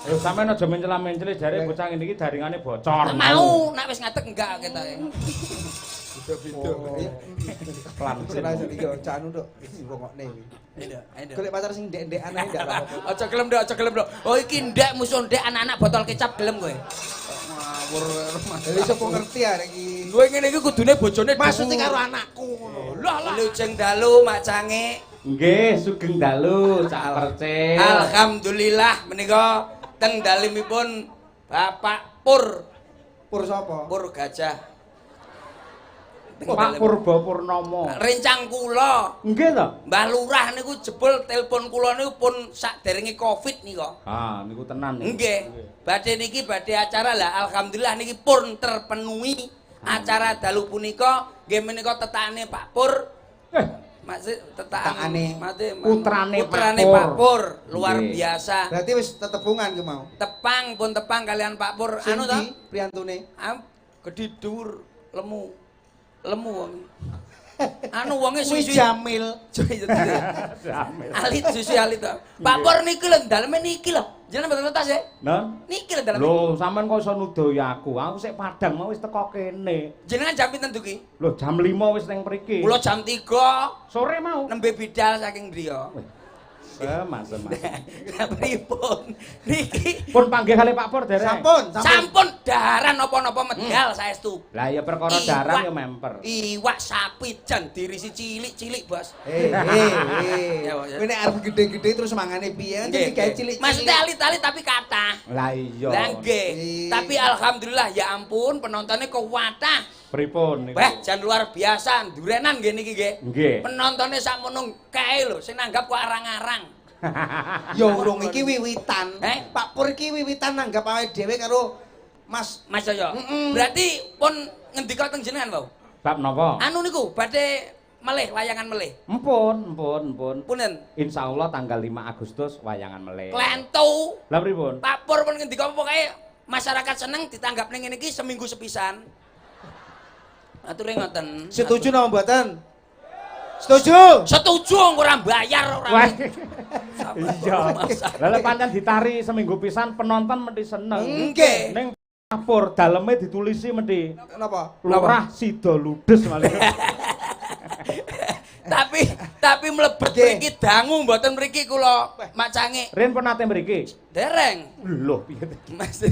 Lho sampean aja mencela-menceli jare bocah ngene iki jaringane bocor. Mau nek wis ngadeg enggak ketoke. Beda-beda. Pelan. Ora iso iki canu tok rungokne iki. Ayo. Golek pacar sing ndek-ndekan ae ndak apa. Aja gelem ndek, aja gelem ndek. Oh iki ndek musuh ndek anak-anak botol kecap gelem kowe. Ngawur rumah. Jadi iso ngerti arek iki. Kowe ngene iki kudune bojone Maksud karo anakku ngono. Lah lah lujeng dalu macange. Nggih, sugeng dalu Cak Perce. Alhamdulillah menika teng dalemipun Bapak Pur. Pur sapa? Pur Gajah. Pak Purba Purnomo. Rencang kula. Nggih to? Mbah Lurah niku jebul telepon kula niku pun saderenge Covid nika. Ah, niku tenan niku. Nggih. Badhe niki badhe acara lah alhamdulillah niki pun terpenuhi acara dalu punika nggih menika tetane Pak Pur. Maksud tetakane putrane Pak Pur luar Nggih. biasa. Berarti wis tetebungan ku mau. Tepang pun tepang kalian Pak Pur Sing anu to? ndi priyantune? Gedhi dhuwur lemu. Lemu wong. Anu wonge Kuwi suwi Jamil. Jamil. alit susu alit to. Pak Pur niki lho daleme niki lho. Jenengan mboten tas ya? Nah, Niki lho daleme. lho sampean kok iso nuduhi aku? Aku sik Padang mau wis teko kene. Jenengan jam pinten duki? Lho jam 5 wis ning mriki. Kula jam 3 Sore mau. nembe bidal saking griya. Mas. Pripun? Niki Pun panggih kali Pak Pur derek. sampun daharan napa-napa medal saestu. Lah ya perkara daran ya memper. Iwak sapi jan dirisi cilik-cilik, Bos. Ya, Bos, ya. Kowe nek arep gede-gede terus mangane piye? Kan jadi gawe cilik-cilik. Maksudnya alit-alit tapi kathah. Lah iya. Lah nggih. Tapi alhamdulillah ya ampun penontonnya kuwatah. Pripun niku? Wah, jan luar biasa, durenan nggih niki nggih. Nggih. Penontonnya sakmono kae lho, sing nanggap kok arang-arang. Ya urung iki wiwitan. Eh? Pak Pur iki wiwitan nanggap awake dhewe karo Mas Mas Yoyo. Berarti pun ngendika teng jenengan, Pak. Bab napa? Anu niku badhe melih wayangan melih. Empun. Punten. Insyaallah tanggal 5 Agustus wayangan meleh. Klentu. Lah pripun? Pak Pur pun ngendika apa kae masyarakat seneng ditanggap ning ngene iki seminggu sepisan. Ature ngoten. setuju napa mboten? Setuju. Setuju ora bayar ora. Wah. Iya. Lah pancen ditari seminggu pisan penonton mesti seneng. Nggih. Ning Pur daleme ditulisi mesti Napa? Lurah Sida Ludes malah. Tapi mlebet mriki dangu mboten mriki kula macange. Rin pun nate mriki. Dereng. Lho piye? Mas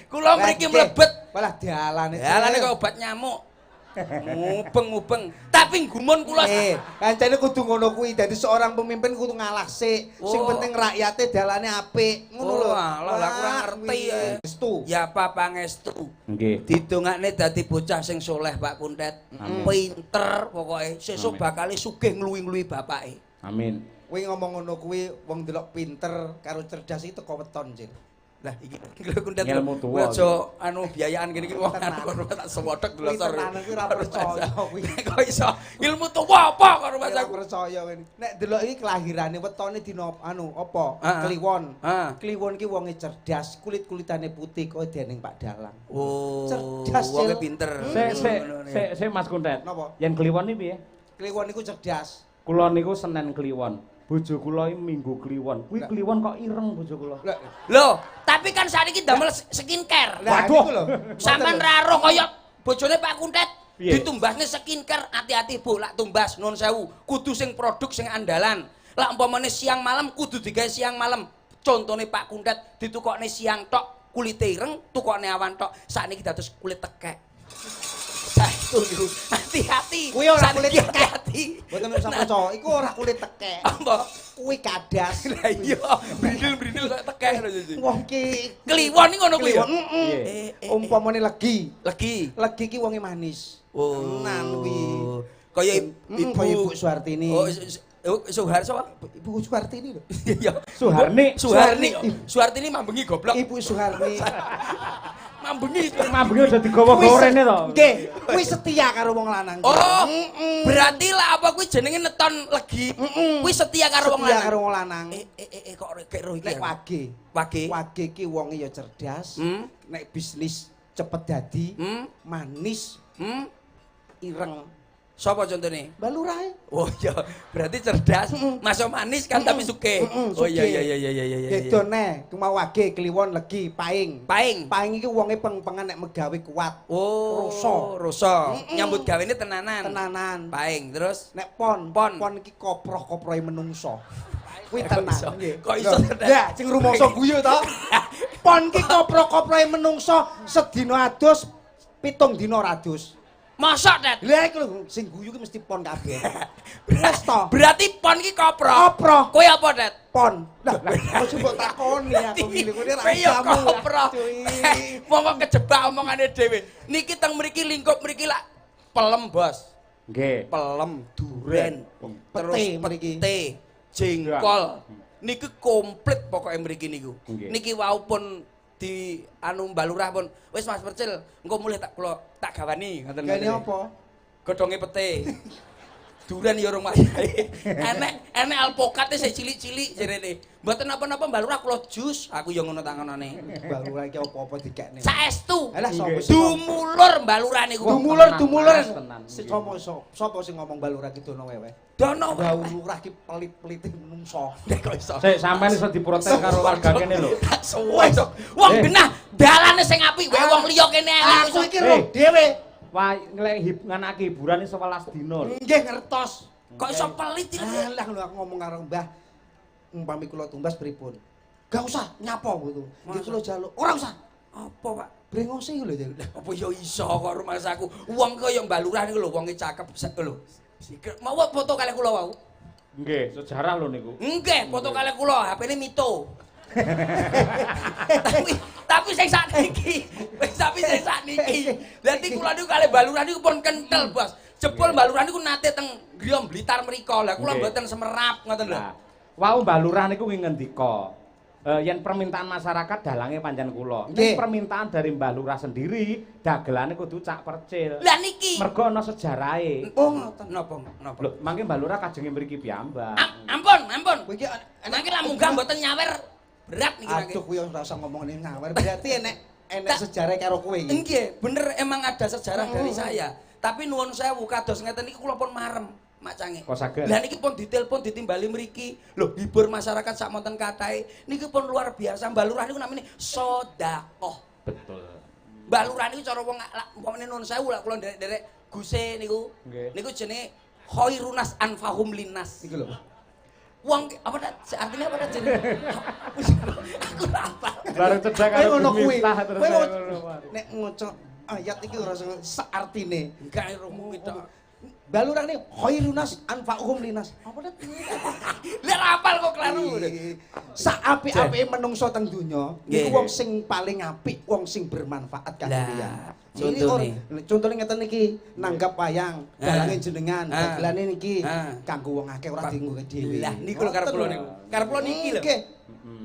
kula mriki mlebet. Malah dialane. Dalane kok obat nyamuk. Ngubeng-ngubeng. Tapi gumun kula. Kancane kudu ngono kuwi. Dadi seorang pemimpin kudu ngalah sik. Sing penting rakyate dalane apik. Ngono lho. Lah kurang ngerti. Restu. Ya apa pangestu. Nggih. Didongakne dadi bocah sing soleh Pak Kuntet. Pinter pokoke. Sesuk bakal sugih ngluwi-ngluwi bapake. Amin. Kuwi ngomong ngono kuwi wong delok pinter karo cerdas iki teko weton, Cil. Lah iki lho Kuntet. Ilmu tuwa. Aja anu biayaan gini iki wong anu tak sewodhek dulur. Tenan kuwi ora percaya kuwi. Kok iso ilmu tuwa apa karo Ora masaku? percaya kowe. Nek delok iki kelahirane wetone dina anu apa? Kliwon. Kliwon ki wonge cerdas, kulit-kulitane putih kok dening Pak Dalang. Oh, cerdas wonge Cil. pinter. Sik Mas Kuntet. Napa? Yen kliwon iki piye? Kliwon niku cerdas. Kula niku Senin kliwon. Bojo kula iki Minggu kliwon. Kuwi kliwon kok ireng bojo kula. Loh, tapi kan saiki damel skincare. Waduh. Sampeyan ra roh kaya bojone Pak Kuntet. Piye? Ditumbasne skincare, hati-hati Bu, lak tumbas nuwun sewu. Kudu sing produk sing andalan. Lak umpamane siang malam kudu digawe siang malam. Contone Pak Kuntet ditukokne siang tok, kulite ireng, tukokne awan tok. Sakniki dados kulit tekek. Saestu niku. Hati-hati. Kuwi ora kulit Sakniki tekek. hati-hati. Mboten usah percaya, iku ora kulit tekek. Apa? Kuwi kadas. Lah iya, brindil-brindil kok tekek lho Cici. Wong ki Kliwon iki ngono kuwi ya. umpamane legi. Legi. Legi ki wonge manis. Oh. Tenan kuwi. Kaya Kaya Ibu Suhartini. Oh, Suharso apa? Ibu Suhartini lho. Iya. Suharni. Suhartini mambengi goblok. Ibu Suharni. Mambengi. Mambengi udah digawa-gawa rene to. Nggih, kuwi setia karo wong lanang. Oh. Berarti lah apa kuwi jenenge neton legi. Kuwi setia karo wong Setia lanang. karo wong lanang. Kok gek roh iki. Nek wage. Wage ki wonge ya cerdas. Nek bisnis cepet dadi, manis, ireng. Sapa contone? Mbak Lurah. Oh iya, berarti cerdas. Masuk manis kan tapi sugih. Oh iya. Gedone kemawage kliwon legi paing. Paing. Paing iki wonge peng-pengan nek megawe kuat. Oh, roso. Nyambut gawene tenanan. Tenanan. Paing terus Nek pon iki koproh-koprohe menungso. Kuwi tenan nggih. Kok iso tenan? Ya, sing rumangsa guyu to. Pon iki koproh-koprohe menungso sedina adus 7 dina radus. Mosok, Tet? Lha iku lho sing guyu ki mesti pon kabeh. Wes to. Berarti pon ki koproh. Koproh. Kowe apa, Tet? Pon. Lah, kok mbok takoni aku ngene kene ra jamu. Koproh. Monggo kejebak omongane dhewe. Niki teng mriki lingkup mriki lak pelem, Bos. Nggih. Pelem, duren, terus pete, jengkol. Niki komplit pokoke mriki niku. Niki wau pun di anu Mbak Lurah pun wis Mas Percil engko mulih tak gawani ngoten. Gane apa? Godhonge pete. Duren ya urung wayahe. Enek alpokate sik cilik-cilik jarene. Mboten napa-napa Mbak Lurah kula jus, aku ya ngono tanganane. Mbak Lurah iki apa-apa dikekne. Saestu. Alah sapa sing dumulur Mbak Lurah niku. Dumulur. Sapa sing ngomong Mbak Lurah ki dono wewe? Dono Mbak Lurah ki pelit-pelite menungso. Nek kok iso. Sik sampean iso diprotes karo warga kene lho. Suwe to. Wong genah dalane sing apik wae wong liya kene elek. Aku iki lho dhewe. Wah, nglek nganake hiburan iso 11 dina lho. Nggih ngertos. Kok iso pelit iki? Alah lho aku ngomong karo Mbah. Umpami kula tumbas pripun? Gak usah nyapa gitu. Nggih kula jaluk. Ora usah. Apa, Pak? Brengose lho. Apa ya iso kok rumahsaku. Wong kaya Mbak Lurah niku lho wonge cakep lho. Mau foto kalih kula wau. Nggih, sejarah lho niku. Nggih, foto kalih kula, HP-ne Mito. tapi sing sakniki, Dadi kula niku kalih Mbak Lurah niku pun kentel, Bos. Jebul Mbak Lurah niku nate teng Griya Blitar mriko. Lah kula mboten semerap ngoten lho. Wau Mbak Lurah niku ngendika, yen permintaan masyarakat dalange pancen kula. Nek permintaan dari Mbak Lurah sendiri, dagelane kudu Cak Percil. Lah niki. Mergo ana sejarahe. Oh ngoten. Napa? Lho, mangke Mbak Lurah kajenge mriki piyambak. Ampun. Kowe iki Mangke lah munggah mboten nyawer. Berat niki mangke. Aduh kuwi ora usah ngomongin ngawer. Berarti enek sejarah karo kowe iki. Nggih, bener emang ada sejarah dari saya. Tapi nuwun sewu kados ngeten iki kula pun marem macange. Kok saged? Lah niki pun ditelepon ditimbali mriki. Lho, hibur masyarakat sak monten kathahe. Niki pun luar biasa. Mbak Lurah niku namine sedekah. Betul. Mbak Lurah niku cara wong umpamane nuwun sewu lah kula nderek guse niku. Niku jenenge khairunas anfahum linnas. Iki lho. Wong apa artinya apa jenenge? Aku apa? Bareng cedak karo Miftah terus nek ngocok ayat iki ora seartine. Enggak romo kita. Mbak Lurah nih khairunas anfa'uhum linas. Apa dah? Lihat apal kok klaru. Sak-apik-apike menungso teng donya, niku wong sing paling apik, wong sing bermanfaat kanggo liya. Contone ngeten iki, nanggap wayang, dalange jenengan, dagelane niki kanggo wong akeh ora dienggo dhewe. Lah niku lho karep kula niku. Karep kula niki lho.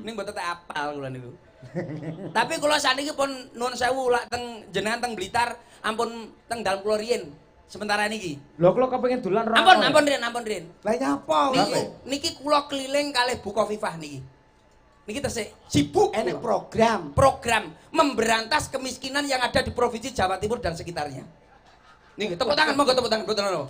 Ning mboten tak apal kula niku. Tapi kula saniki pun nuwun sewu lak teng jenengan teng Blitar, ampun teng dalem kula riyin. Sementara niki. Lho kula kepengin dolan ora. Ampun Rin. Lah nyapa? Niki kula keliling kalih Bukofifah niki. Niki tesih sibuk enek program memberantas kemiskinan yang ada di Provinsi Jawa Timur dan sekitarnya. Niki tepuk tangan monggo tepuk tangan mboten ono.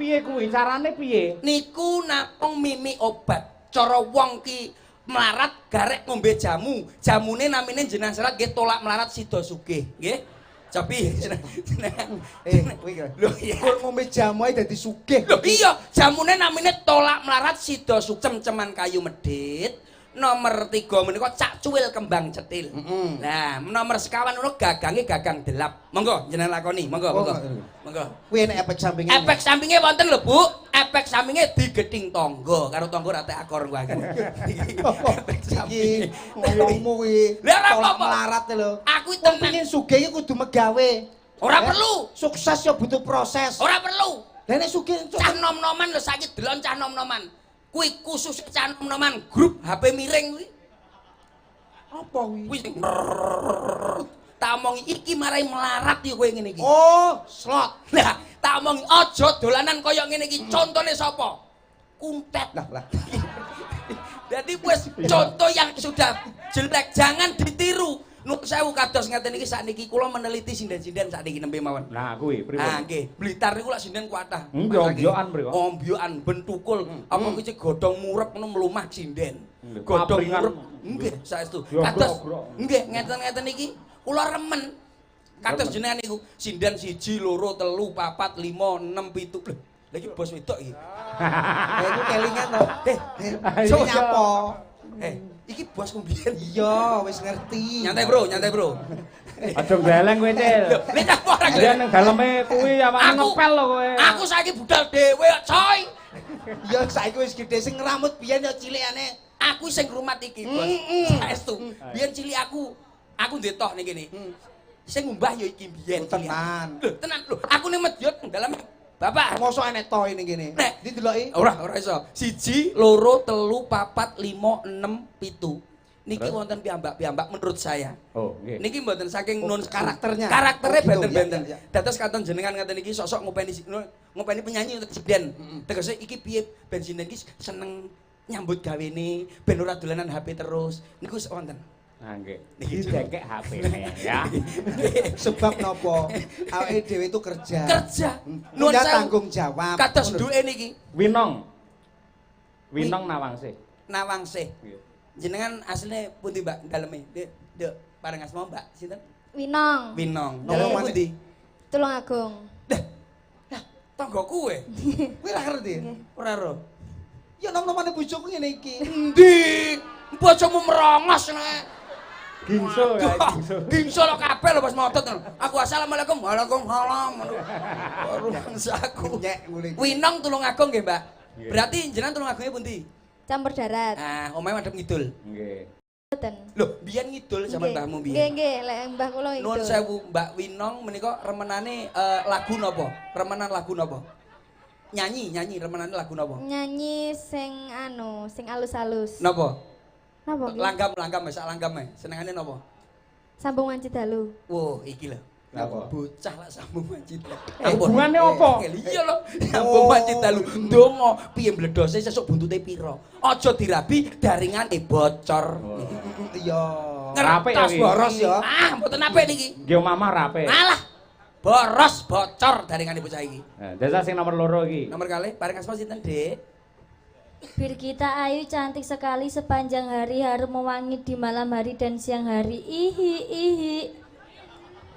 Piye kuwi carane piye? Niku napung mimi obat. Cara wong ki melarat garek ngombe jamu. Jamune namine jenengan serat nggih tolak melarat sida sugih, nggih. Tapi kuwi lho kok ngombe jamu ae dadi sugih. Lho iya, jamune namine tolak melarat sida cem-ceman kayu medhit. Nomor 3 menika cak cuwil kembang cetil. Nah, nomor 5 ngono gagange gagang delap. Monggo jenengan lakoni, monggo. Kuwi enek efek sampinge. Efek sampinge wonten lho, Bu. Efek sampinge digething tangga karo tangga rate akor kuwi. Iki ngomongmu kuwi. Lah ora melarat lho. Aku tenan sugih iki kudu megawe. Ora perlu. Sukses ya butuh proses. Ora perlu. Lah nek sugih cah nom-noman lho saiki delon cah nom-noman. Kuwi khusus cah nom-noman grup HP miring kuwi. Apa kuwi? Kuwi tak omongi iki marai melarat ya kowe ngene iki. Oh, slot. Lah, tak omongi aja dolanan kaya ngene iki. Contone sapa? Kuntet. Lah. Jadi wis contoh yang sudah jelek jangan ditiru. Nuwun sewu kados ngeten iki sakniki kula meneliti sinden-sinden sakniki nembe mawon. Nah, kuwi pripun? Ah nggih, Blitar niku lak sinden kuatah. Ombyokan mriko. Ombyokan ben tukul. Apa kuwi cek godhong murep ngono mlumah sinden. Nggih, Godhong papringan. murep. Nggih, saestu. Ya, Kados grok-grok. nggih ngeten-ngeten iki kula remen. Kados jenengan niku sinden 1 2 3 4 5 6 7. Lha iki bos wedok iki. Itu kelingan to. Ayo, Nyapa? Iki bosku mbiyen. Iya, wis ngerti. Nyantai bro, nyantai bro. Aja geleng kowe, Cil. Nek nyapa ora Dia nang daleme kuwi awake ngepel lho kowe. Aku saiki budal dhewe kok, coy. Ya saiki wis gedhe sing ngeramut biyen ya cilikane. Aku sing ngrumat iki, Bos. Saestu. Biyen cilik aku ndek toh ning kene. Sing ngumbah ya iki biyen cilik. Tenan. Lho, tenan lho. Aku ning Medyut dalem Bapak. Mosok enek toh ning kene. Nek. Ndi deloki? Ora iso. 1 2 3 4 5 6 7. Niki wonten piyambak-piyambak menurut saya. Oh, nggih. Niki mboten saking nun karakternya. Karakternya Oh, gitu, benten-benten. ya, ya. Dados katon jenengan ngaten iki sosok ngopeni penyanyi untuk sinden. Tegese iki piye ben sinden iki seneng nyambut gawene, ben ora dolanan HP terus. Niku wonten. Nah, nggih. Didekek HP-ne ya. Sebab nopo? Awake dhewe itu kerja. Kerja. Nuwun sewu. tanggung jawab. Kados duke niki. Winong. Winong Nawangsih. Nawangsih. Nggih. Jenengan asline pundi, Mbak, daleme? Dek, pareng asma Mbak sinten? Winong. Winong. Nolong Daleme pundi? Tulungagung. Lah, tangga kowe. Kowe ora ngerti? Ora ro. Ya nom-nomane bojoku ngene iki. Endi? Bojomu merongos nek. Gingso ya, gingso. Gingso lo kabeh lho pas motot. Aku assalamualaikum. Waalaikumsalam. Rumangsaku. Nyek ngene iki. Winong Tulungagung nggih, Mbak. Nggih. Berarti jenengan Tulungagungnya pundi? Campur darat. Ah, omahe madhep ngidul. Nggih. Mboten. Lho, biyen ngidul zaman mbahmu Nggih, biyen. nggih, lek mbah kula itu. Nuwun sewu, Mbak Winong menika remenane lagu napa? Remenan lagu napa? Nyanyi remenane lagu napa? Nyanyi sing anu, sing alus-alus. Napa? Napa nggih? Langgam sak langgame. Senengane napa? Sambung wanci dalu. Wah, iki lho. Napa? Bocah lak sambung wancit. Hubungane apa? Iya lho, sambung wancit dalu. Ndonga piye mbledose sesuk buntute pira? Aja dirabi daringane bocor. Iya. Apik ya Ngertos iki. boros ya. Ah, mboten apik niki. Nggih mamah rape. Alah. Boros bocor daringane bocah iki. Nah, desa sing nomor 2 iki. Nomor kalih paring asma sinten, Dik? Bir kita ayu cantik sekali sepanjang hari, harum mewangi di malam hari dan siang hari. Ihi ihi.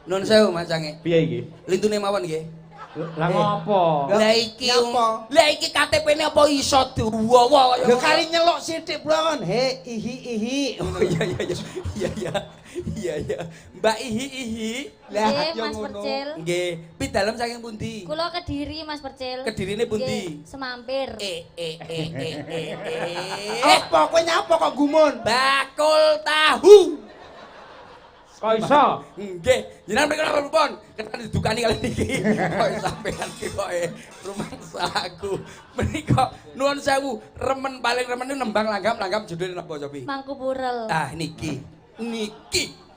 Nun sewu macange. Piye iki? Lintune mawon nggih. Lah ngopo? Lah iki Nyapa? lah iki KTP-ne apa iso duwowo kaya Ya kali nyelok sithik, Blon. He, ihi. Oh iya. Iya. Mbak ihi. Lah, Nggih, ya Mas ngono. Percil. Nggih, pi dalem saking pundi? Kulo Kediri, Mas Percil. Kedirine pundi? Nggih, Semampir. Apa kowe nyapa kok gumun? Bakul tahu. Kok iso? Nggih, jenengan mriki ora pun. Ketan didukani kali niki. Kok sampean ki kok rumangsaku. Menika nuwun sewu, paling remen niku nembang langgam judule napa cobi? Mangku Purel. Ah niki.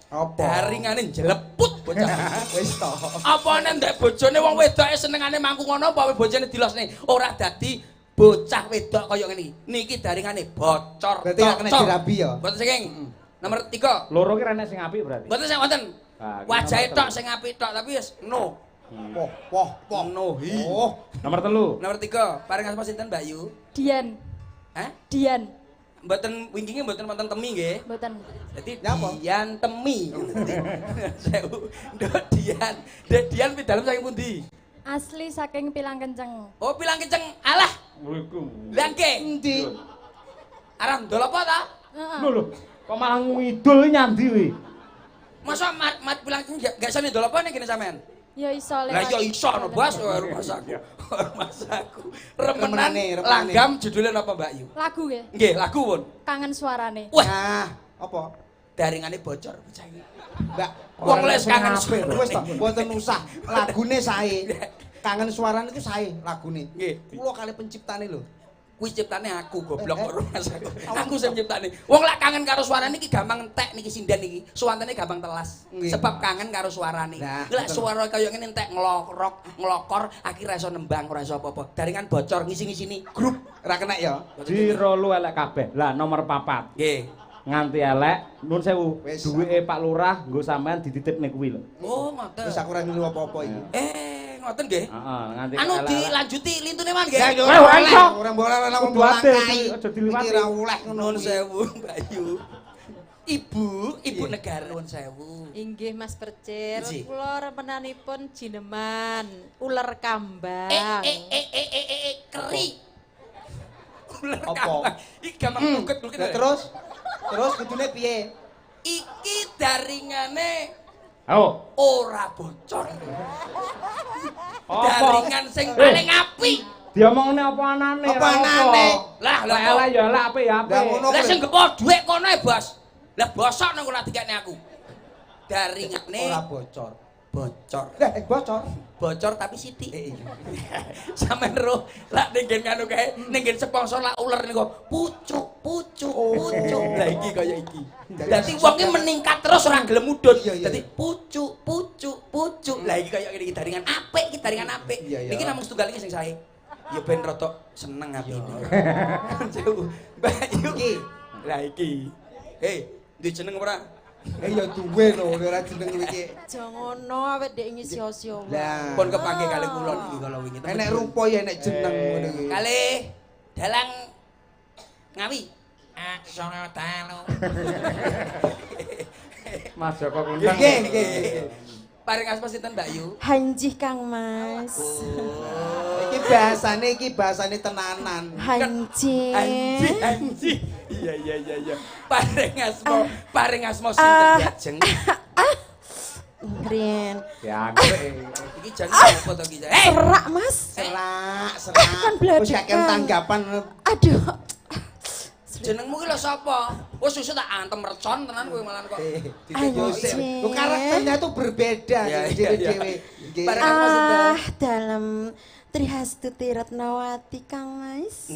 Apa? Daringane jeleput bocah. Wis to. Apane ndek bojone wong wedoke senengane mangku ngono apa bojone dilosne ora dadi bocah wedok kaya ngene. Niki daringane bocor. Berarti gak kena dirabi ya? Mboten saking. Nomor 3. Loro ki rene sing apik berarti. Mboten sing wonten. Ah, iki Wajahe nomor tok telu. sing apik tok tapi wis no. Poh. No. Oh, Nomor 3. Nomor 3. Paring asma sinten, Mbak Yu? Dian. Hah? Dian. Mboten wingkinge mboten wonten temi nggih. Mboten. Dadi Nyapa? Dian temi. Sewu. Ndok Dian. Dek Dian pi dalem saking pundi? Asli saking Pilang Kenceng. Oh, pilang kenceng. Alah, Iku. lah nggih. endi? Arah ndol apa ta? Heeh. Lho, kok malah ngidul nyandi kuwi? Masa mat pilang kenceng gak iso ndol apa ning kene sampean? Ya iso Lah lewat. ya iso no, Bos. Rumah saku. Remenan Remenane. langgam judulnya napa, Mbak Yu? Lagu nggih. Nggih, lagu pun. Kangen suarane. Wah, Nah, apa? daringane bocor bocah iki. Mbak, Wong les kangen apik. suarane. Wis to, mboten usah. Lagune sae. Kangen suarane itu sae lagune. Nggih. Kula kali penciptane lho. Kuwi ciptane aku goblok kok rumah saku. Aku sing ciptane. Wong lak kangen karo suarane iki gampang entek niki sinden iki. Suwantene gampang telas. Nggih. Sebab kangen karo suarane. Nah, Lek betul. suara kaya ngene entek nglokor, akhire iso nembang ora iso apa-apa. Daringan bocor ngisi-ngisini grup. Ora kena ya. Jiro lu elek kabeh. Lah nomor 4. Nggih. nganti elek nun sewu Wis, duwike Pak Lurah nggo sampean dititipne kuwi lho. Oh, ngoten. Wis aku ora ngilu apa-apa iki. Ngoten nggih. Heeh, nganti Anu elek-elek. dilanjuti lintune man nggih. Ya Weh, ora iso. ora boleh ora Kudu bolang adil, kai. aja diliwati. Iki ora oleh ngono. Nuwun sewu, Mbak Ayu. Ibu negara nuwun sewu. Inggih Mas Percil, Nggih. kula remenanipun jineman ular kambang. Keri. Ular Apa? kambang. Iki gampang kluket-kluket. Lah terus kudune piye? Iki daringane Oh, ora bocor. apa? Daringan sing paling apik. Diomongne apa anane? Apa ora anane? Lah, Lah elek ya elek apik ya apik. Lah, ngono. Lah sing gepo dhuwit kono e, Bos. Lah bosok nang ora dikekne aku. Daringane Ora bocor. bocor. Lah bocor. Bocor tapi sithik. Iya. Sampeyan ro, lak ning nganu kae, ning sponsor lak uler niku pucuk. Lah iki kaya iki. Dadi wong ki meningkat terus ora gelem mudhun. Iya, iya. Dadi pucuk. Lah iki kaya iki daringan apik, iki daringan apik. Iya, iya. Niki namung setunggal iki sing sae. Ya ben rada seneng atine. Mbak Yu. Iki. Lah iki. Hei, duwe jeneng ora? Ya duwe lho ora jeneng iki. Aja ngono awet dek ngisio-sio. Lah. Pun kepangge kalih kula niki kala wingi. Enek rupa ya enek jeneng ngono iki. Kalih dalang Ngawi. Sono dalu. Mas Joko Kuntang. Nggih. Paring asma sinten Mbak Yu? Hanjih Kang Mas. Iki bahasane tenanan. Hanjih. Anji. Iya. Paring asma sinten Jeng? Ngren. Ya, ngene. Iki jan apa to iki? Serak Mas. Serak. Kan bledek, Wis gak Kang. tanggapan. Aduh. Jenengmu ki lho sapa? Wis susah tak antem recon tenan kowe malah kok. Anjing. Lu karakternya tuh berbeda Iya, dewe-dewe. Nggih. Bareng asma sinten? Dalam Trihastuti Ratnawati Kang Mas.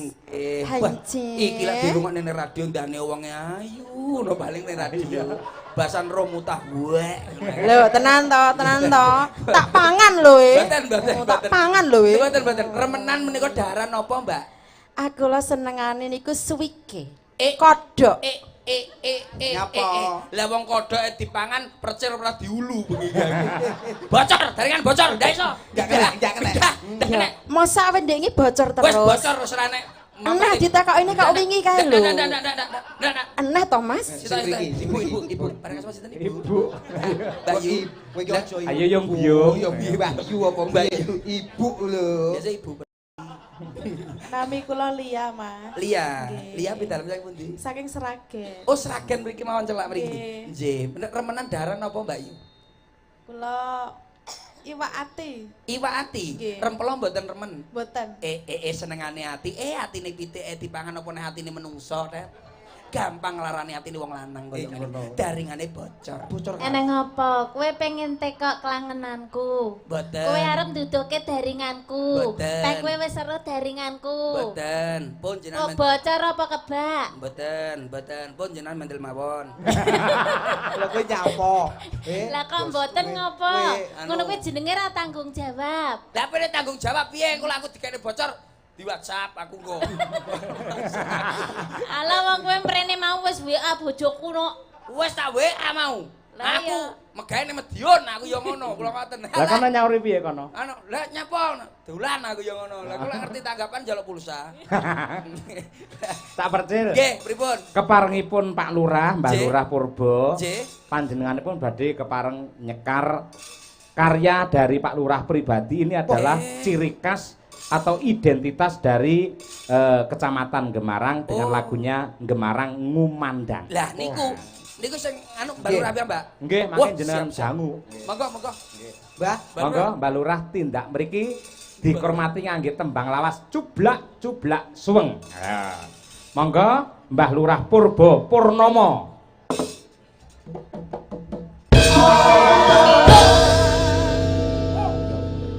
Hancur. Iki lek dirungokne ning radio ndane wonge ayu, no paling ning radio. Basan romutah gue. Lho, tenan to. Tak pangan lho Mboten. Tak pangan lho Mboten. Remenan menika daran napa, Mbak? Aku lho senengane niku suwike. Eh. Kodok. Nyapa? Lah wong kodhoke dipangan percil ora diulu bengi. Bocor, daringan bocor, ndak iso. Nggak kena. Ndak kena. Masa awake ndek iki bocor Wes terus. bocor wis ora nek. Eneh ditakoki kok wingi kae lho. Ndak. Eneh to Mas? Ibu. Bareng asma sinten Ibu? Ibu. Mbak Yu. Kowe iki aja ibu. Ayo yung biyo. Ya piye Mbakyu apa Mbak Ibu lho. Biasa Ibu. Nami kula Lia, Mas. Lia. Nggih. Lia pitalam saking pundi? Saking Seragen. Oh, Seragen mriki mawon celak mriki. Nggih. Nggih, bener remenan daran apa Mbak Yu? Kula iwak ati, Iwak ati, Nggih. rempelo mboten remen. mboten. Senengane ati, atine pitik dipangan apa nek atine menungso, Tet. Gampang nglarani atine wong lanang kaya ngene. Daringane bocor. Bocor. Eneng apa? Kowe pengen tekok kelangenanku. Mboten. Kowe arep nduduke daringanku. Mboten. Tek kowe wis seru daringanku. Mboten. Pun Kok jenengan bocor apa kebak? Mboten. Pun jenengan mendel mawon. Lha kowe nyapa? Lah kok mboten ngopo? anu. Ngono kuwi jenenge ra tanggung jawab. Lah pene tanggung jawab piye kula aku dikene bocor di WhatsApp aku kok. Ala wong kowe mrene mau wis WA bojoku no. Wes tak WA mau. Lah Aku iya. megane Medion aku ya ngono, kula ngoten. Lah kono nyauri piye kono? Anu, lah nyapa? Dolan aku ya ngono. Lah kula ngerti tanggapan njaluk pulsa. Tak percil. Nggih, pripun? Keparengipun Pak Lurah, Mbah Nggih. Lurah Purbo. Nggih. Panjenenganipun badhe kepareng nyekar karya dari Pak Lurah pribadi ini adalah ciri khas atau identitas dari Kecamatan Gemarang dengan Oh. lagunya Gemarang Ngumandang. Lah niku sing anu Mbak Lurah piye, Mbak? Nggih, Wah, mangke jenengan siap. jangu. Monggo. Mbah, Mbak Monggo Lurah. Mbak Lurah tindak mriki dihormati ngangge tembang lawas cublak suweng. Ya. Monggo Mbah Lurah Purbo Purnomo.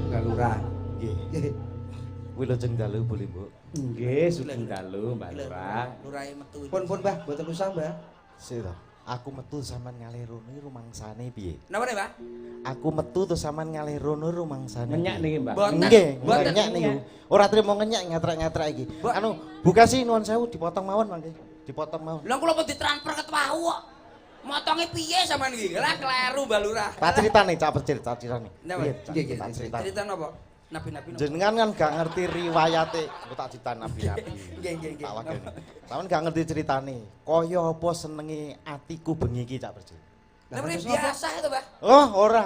Mbak Lurah. Nggih. Wilujeng dalu boleh, Bu. Nggih, sugeng dalu Mbak Lurah. Lurahe metu. Pun Mbah, mboten usah Mbah. Sira, aku metu sampean ngalih rono rumangsane piye? Napa nih, Pak? Aku metu terus sampean ngalih rono rumangsane. Ngenyak niki, Mbak. Boten. Nggih, Boten. ngenyak niku. Ora trimo ngenyak ngetrek-ngetrek iki. Anu, buka sih nuwun sewu dipotong mawon mangke. Dipotong mau. Lah kula pun ditransfer ket wau kok. Motonge piye sampean iki? Lah kleru Mbak Lurah. Tak critane Cak Percil, tak critane. Napa? Nggih, Tak critane. Cerita napa? Nabi-nabi napa? Jenengan kan gak ngerti riwayate, aku tak critani nabi-nabi. Nggih, nggih, nggih. Tak wakilne. Sampeyan gak ngerti ceritane. Kaya apa senenge atiku bengi iki Cak Percil. Lah biasa itu, Mbah. Oh, ora.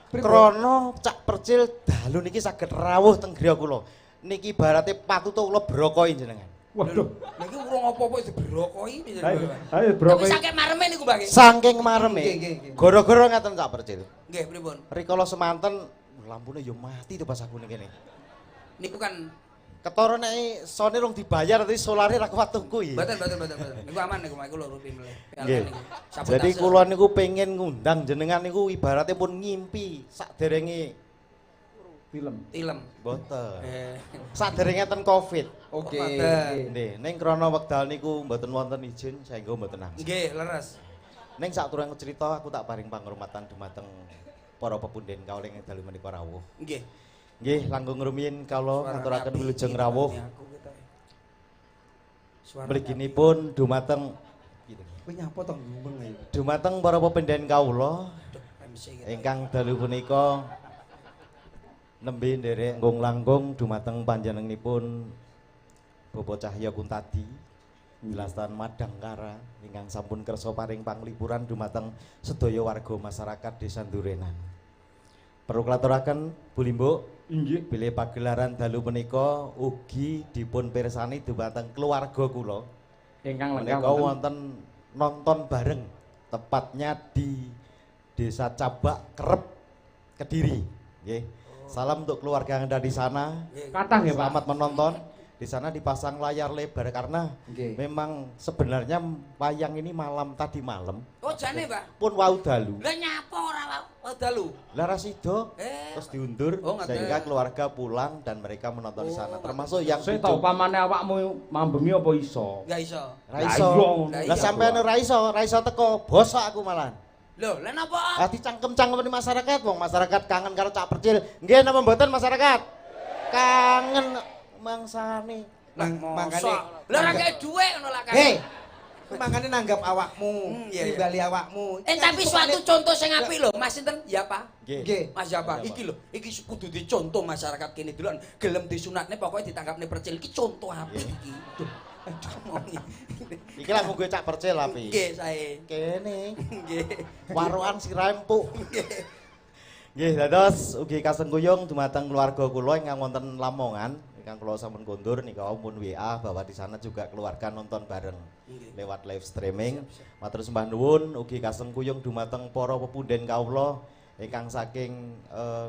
Krana Cak Percil dalu niki saged rawuh teng griya kula. Niki ibarate patutu kula brokoi jenengan. Waduh. Lah iki urung apa-apa wis dibrokoi piye. Ayo Tapi bro. saking mareme niku, Mbah. Saking mareme. Nggih. Gara-gara ngaten Cak Percil. Nggih, pripun? Rikala semanten lampune yo mati to pas aku ning kene. Niku kan Ketara nek sone rung dibayar tapi solare ra kuat tuku iki. Mboten. Niku aman niku, Mak. Iku lho rutin mle. Nggih. Jadi kula niku pengin ngundang jenengan niku ibaratnya pun ngimpi saderenge film. mboten. Eh. Saderenge ten Covid. Oke. Nggih, ning krana wekdal niku mboten wonten izin saengga mboten nangis. Nggih, leres. Ning saturunge cerita aku tak paring panghormatan dumateng para pepunden kaula ing dalu menika rawuh. Nggih. Nggih, langkung rumiyin kawula ngaturaken wilujeng rawuh. Mliginipun dumateng Kowe nyapa to ngomong ae. dumateng para pepunden kawula MC ingkang dalu punika nembe nderek nggung langkung dumateng panjenenganipun Bapak Cahya Kuntadi Wilastan Madangkara ingkang sampun kersa paring panglipuran dumateng sedaya warga masyarakat Desa Ndurenan. Perlu klaturaken Bu Limbo, Inggih. bilih pagelaran dalu menika ugi dipun pirsani dumateng keluarga kula. Ingkang Menika lengkap wonten nonton bareng, tepatnya di Desa Cabak Kerep, Kediri. Nggih. Salam untuk keluarga yang ada di sana. Kathah nggih, Pak. Selamat menonton. Di sana dipasang layar lebar karena Nggih. memang sebenarnya wayang ini tadi malam Oh, jane, Pak. pun wau dalu. Lah nyapa ora dalu? Lah rasido Eh. terus diundur Oh, ngerti. sehingga keluarga pulang dan mereka menonton di sana. Termasuk yang Saya tahu pamane awakmu mambemi apa iso? Enggak iso. Raiso. Lah iya. Lah sampeyan Raiso teko bosok aku malah. Lho, lah napa? Ah dicangkem-cangkem di masyarakat, wong masyarakat kangen karo Cak Percil. Nggih napa mboten masyarakat? Kangen mangsane. Mangkane Lah ora kaya dhuwit ngono lah kan. Hei. Mangkane nanggap awakmu, iya, iya. nimbali awakmu. Tapi suatu contoh sing apik lho, Mas sinten? Ya, Pak. Nggih. Mas ya, Pak. Iki lho, iki kudu dicontoh masyarakat kene duluan. Gelem disunatne pokoke ditangkapne Percil iki contoh apik iki. Iki lah mung Cak Percil api. Nggih, sae. Kene Nggih. warukan siram empuk. Nggih, dados ugi kasengkuyung dumateng keluarga kula ingkang wonten Lamongan, ingkang kula sampun kondur nika pun WA bahwa di sana juga keluarga nonton bareng lewat live streaming. Matur sembah nuwun ugi kasengkuyung dumateng para pepunden kawula ingkang saking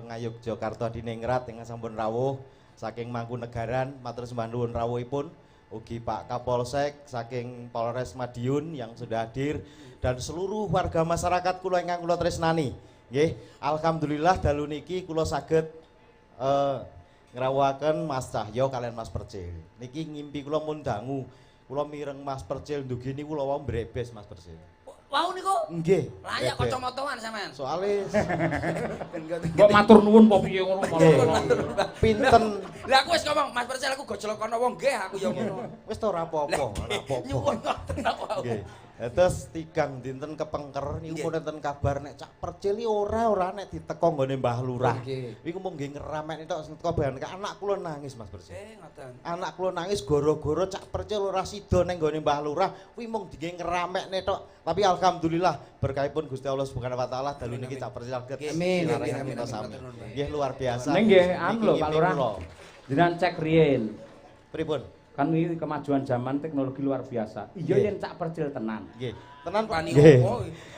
Ngayogyakarta Diningrat ingkang sampun rawuh saking Mangkunegaran. Matur sembah nuwun rawuhipun ugi Pak Kapolsek saking Polres Madiun yang sudah hadir dan seluruh warga masyarakat kula ingkang kula tresnani. Nggih, alhamdulillah dalu niki kula saged ngrawuhaken Mas Cahyo kalian Mas Percil. Niki ngimpi kula mun dangu. Kula mireng Mas Percil ndugi niku kula wau mbrebes Mas Percil. Wau niku Nggih. layak mbrebes. kacamatan sampean. Soale Kok matur nuwun apa piye ngono pinten Lah aku wis ngomong, Mas Percil aku gojlok kono wong nggih aku ya ngono. wis to ora apa-apa, ora apa-apa. Nyuwun ngoten kok. Nggih. Terus tigang dinten kepengker niku pun enten kabar nek Cak Percil ora nek diteko nggone Mbah Lurah. Iku mung nggih ngeramek tok sing teko bahan anak kula nangis Mas Percil. Ngoten. Anak kula nangis gara-gara Cak Percil ora sida ning nggone Mbah Lurah kuwi mung nggih ngeramekne tok. Tapi alhamdulillah berkahipun Gusti Allah Subhanahu wa taala dalu niki Cak Percil saged Amin. kita sami. Nggih luar biasa. Ning nggih anu lho Niki Pak ngimpi Lurah. kula. Jenengan cek riyen. Pripun? Kan ini kemajuan zaman teknologi luar biasa. Iya Nggih. yen Cak Percil tenan. Nggih. Tenan Pak. Pani Nggih. opo?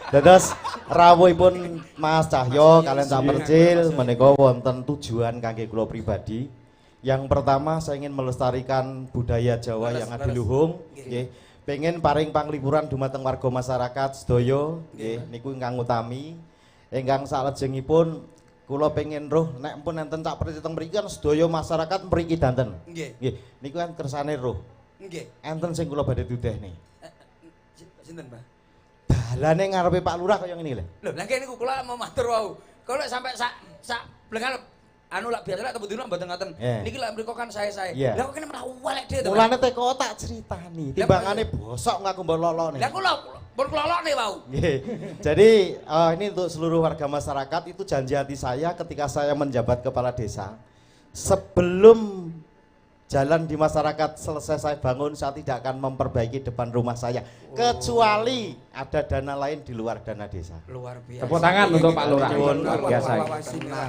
Dados rawuhipun Mas Cahyo kalian Cak Percil menika wonten tujuan kangge kula pribadi. Yang pertama saya ingin melestarikan budaya Jawa yang adiluhung, nggih. Pengen paring panglipuran dumateng warga masyarakat sedaya, nggih. Niku ingkang utami. Ingkang salajengipun kula pengen roh nek pun enten Cak Percil teng mriki kan sedaya masyarakat mriki danten. Nggih. Nggih. Niku kan kersane roh. Nggih. Enten sing kula badhe dudehne. Sinten, Mbah? Dalane ngarepe Pak Lurah kaya ngene lho. Lho, lah kene niku kula mau matur wau. Kalau sampai sak blengal anu lak biasa lak temu dina mboten ngoten. Niki lak mriko kan saya. Lah kok kene malah welek dhewe to. Mulane teko tak critani, timbangane bosok ngaku mbok lolone. Lah kula pun kelolone wau. Nggih. Jadi ini untuk seluruh warga masyarakat itu janji hati saya ketika saya menjabat kepala desa. Sebelum jalan di masyarakat selesai saya bangun, saya tidak akan memperbaiki depan rumah saya kecuali ada dana lain di luar dana desa. Luar biasa. Tepuk tangan untuk Pak Lurah. Luar biasa.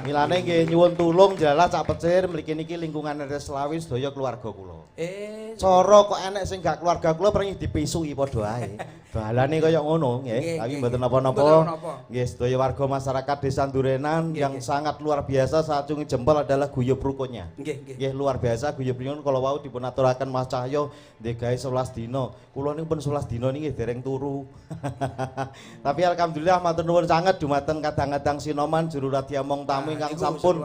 Milane nggih nyuwun tulung jelas Cak Pecir mriki niki lingkungan RS Slawi sedaya keluarga kula. Cara kok enek sing gak keluarga kula pring dipisuki padha ae. Balane kaya ngono nggih, tapi mboten napa-napa. Nggih, sedaya warga masyarakat Desa Durenan yang sangat luar biasa saya acungi jempol adalah guyub rukunnya. Nggih, luar biasa guyub rukun kalau wau dipun aturaken Mas Cahyo nggih gawe 11 dina. Kula niku pun 11 dina niki dereng turu. Tapi alhamdulillah matur nuwun sanget dumateng kadang-kadang Sinoman juru radya mong tamu ingkang sampun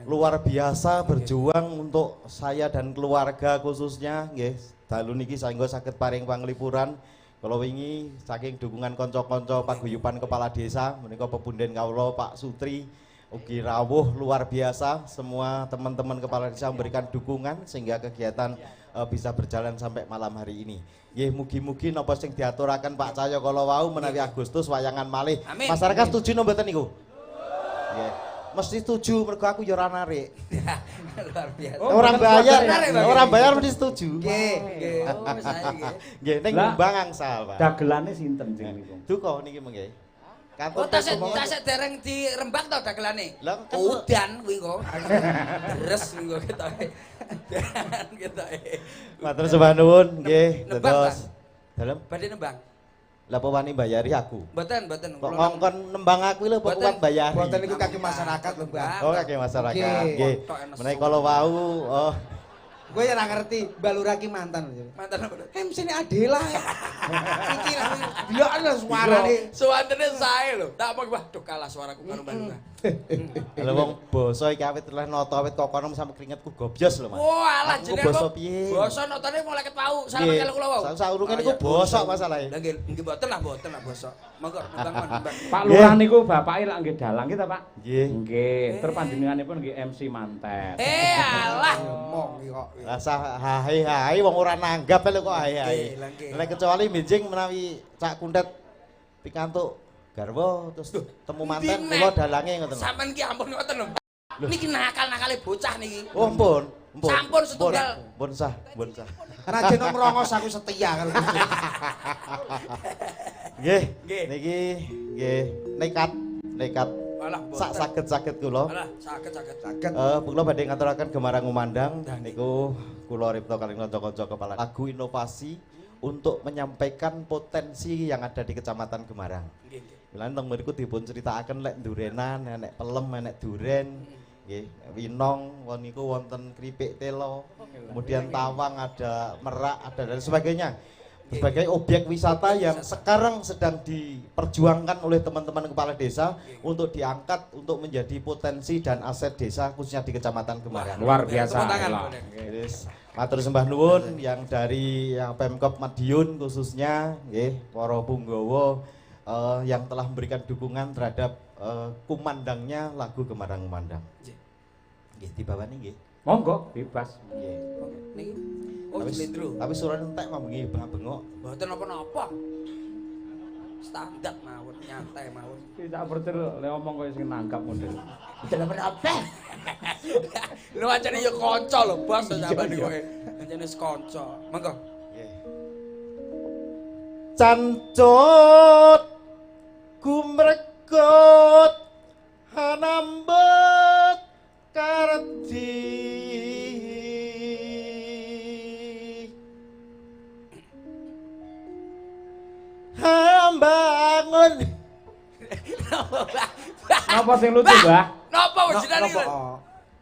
luar biasa berjuang untuk saya dan keluarga khususnya nggih. Dalu niki saengga saged paring panglipuran. Kalau wingi saking dukungan konco-konco paguyuban kepala desa menika pepunden kawula Pak Sutri ugi rawuh luar biasa, semua teman-teman kepala desa memberikan dukungan sehingga kegiatan bisa berjalan sampai malam hari ini. Nggih mugi-mugi napa sing diaturaken Pak Cahyo kala wau menawi Agustus wayangan malih. Masyarakat setuju napa mboten niku? Nggih. Mesti setuju mergo aku ya ora narik. Luar biasa. Orang bayar mesti setuju. Nggih, nggih. Ning nyumbang angsal, Pak. Dagelane sinten sing niku? Duka niki mengke. Kantor tasik dereng dirembak to dagelane. Udan kuwi kok. Deres kuwi kok ketoke. Ketoke. Matur sembah nuwun nggih, dados. Dalem badhe nembang. Lah apa wani bayari aku? Mboten. Kok ngongkon nembang aku lho kok kuat bayari. Mboten niku kaki masyarakat lho, Mbak. Oh, kaki masyarakat. Nggih. Menawi kala wau Gue ya ora ngerti, Mbak Lurah ki mantan. Mantan apa? MC ini Adela. Iki dia ada suarane. Suarane sae lho. Tak mau waduh kalah suaraku karo Mbak Lurah. Lha wong basa iki awit leh nata awit kokono sampe keringetku gobyos lho, Mas. Wah, alah jenenge basa piye? Basa natane mau leket wau, salah kali kula wau. Saurunge niku bosok masalahe. Lah nggih mboten lah basa. Monggo nembang. Pak Lurah niku bapake lak nggih dalang kita, Pak. Nggih. Nggih, terpanjenenganipun nggih MC manten. Alah. Ngomong iki kok. Lah hae wong ora nanggap lho kok hae. Nek kecuali mijing menawi Cak Kundet pikantuk garwa terus temu manten kula dalange ngoten. Sampeyan ki ampun ngoten lho. Niki nakal-nakale bocah niki. Oh, ampun. Sampun setunggal. Pun sah. Rajen ngrongos aku setia kalau gitu. Nggih. Niki nggih nekat. Alah, saged kula. Alah, saged. Kula badhe ngaturaken gemarang ngumandang niku kula ripta kaliyan kanca-kanca kepala lagu inovasi untuk menyampaikan potensi yang ada di Kecamatan Gemarang. Nggih. Lan teng mriku dipun critakaken lek Durenan, enek pelem, enek duren. Nggih, Winong niku wonten kripik telo, kemudian Tawang ada Merak, ada dan sebagainya. Berbagai objek wisata yang sekarang sedang diperjuangkan oleh teman-teman kepala desa untuk diangkat untuk menjadi potensi dan aset desa khususnya di Kecamatan Gemarang. Luar biasa. Matur sembah nuwun yang dari yang Pemkop Madiun khususnya nggih para punggawa yang telah memberikan dukungan terhadap kumandangnya lagu Gemarang Kumandang. Nggih dibawani nggih. Monggo bebas. Nggih. Niki oh cilindro. Tapi suara entek mah bengi bengok. Mboten napa-napa. Standar mawon, nyantai mawon. Tidak percaya lek ngomong koyo sing nangkap model. Mboten napa-napa. Lho ancane ya kanca lho, Bos sampeyan niku. Ancane kanca. Monggo. Nggih. Cancut gumrekut hanambet karti hambangun. Napa sing lucu, Mbah? Napa jenenge?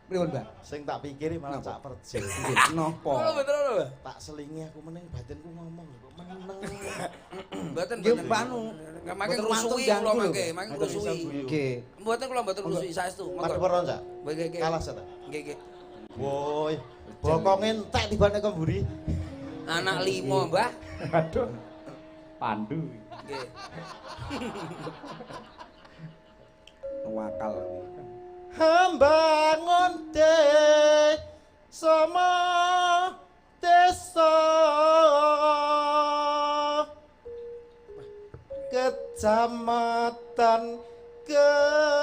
Pripun, Mbak? Sing tak pikiri malah Cak Perjil. Napa? Napa betul lho, Tak selingi aku meneng batinku ngomong kok meneng. Mboten Nggih, Mbak anu. Mangke ngrusuhi kula mangke ngrusuhi. Nggih. Mboten kula mboten ngrusuhi saestu. Madu pernah Cak? Nggih. Kalah ta? Nggih. Woi, bokonge entek tibane kemburi. Anak 5, Mbah. Aduh. Pandu. Nggih. Wakal. Hambangun sama desa kecamatan Kemaran.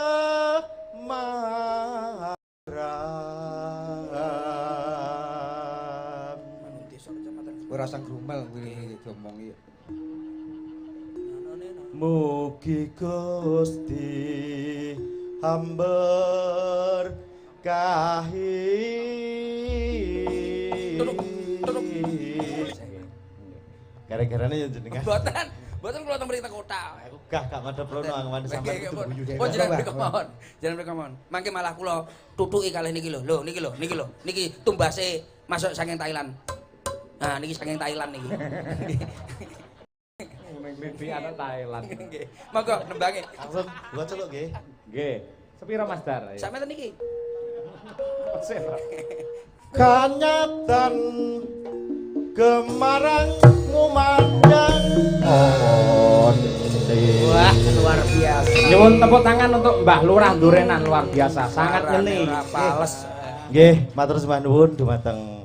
Ora sang grumel kuwi ngomong iki. Mugi Gusti hamber kahi. Gara-garane ya jenengan. Boten kula teng mriki kota. Gak ngadep rono angwan sampean kudu guyu dhewe. Oh jenengan mriki mawon. Jenengan mriki mawon. Mangke malah kula tutuki kalih niki lho. Lho niki lho. Niki tumbase masuk saking Thailand. Nah niki saking Thailand niki. Mimpi anak Thailand. Nggih. Monggo nembange. Langsung gua celuk nggih. Nggih. Sepira Mas Dar? Sampeyan niki. Kanyatan Gemarang ngumandang. Wah, luar biasa. Nyuwun tepuk tangan untuk Mbah Lurah Durenan, luar biasa, sangat nyeni. Pales. Nggih, matur sembah nuwun dumateng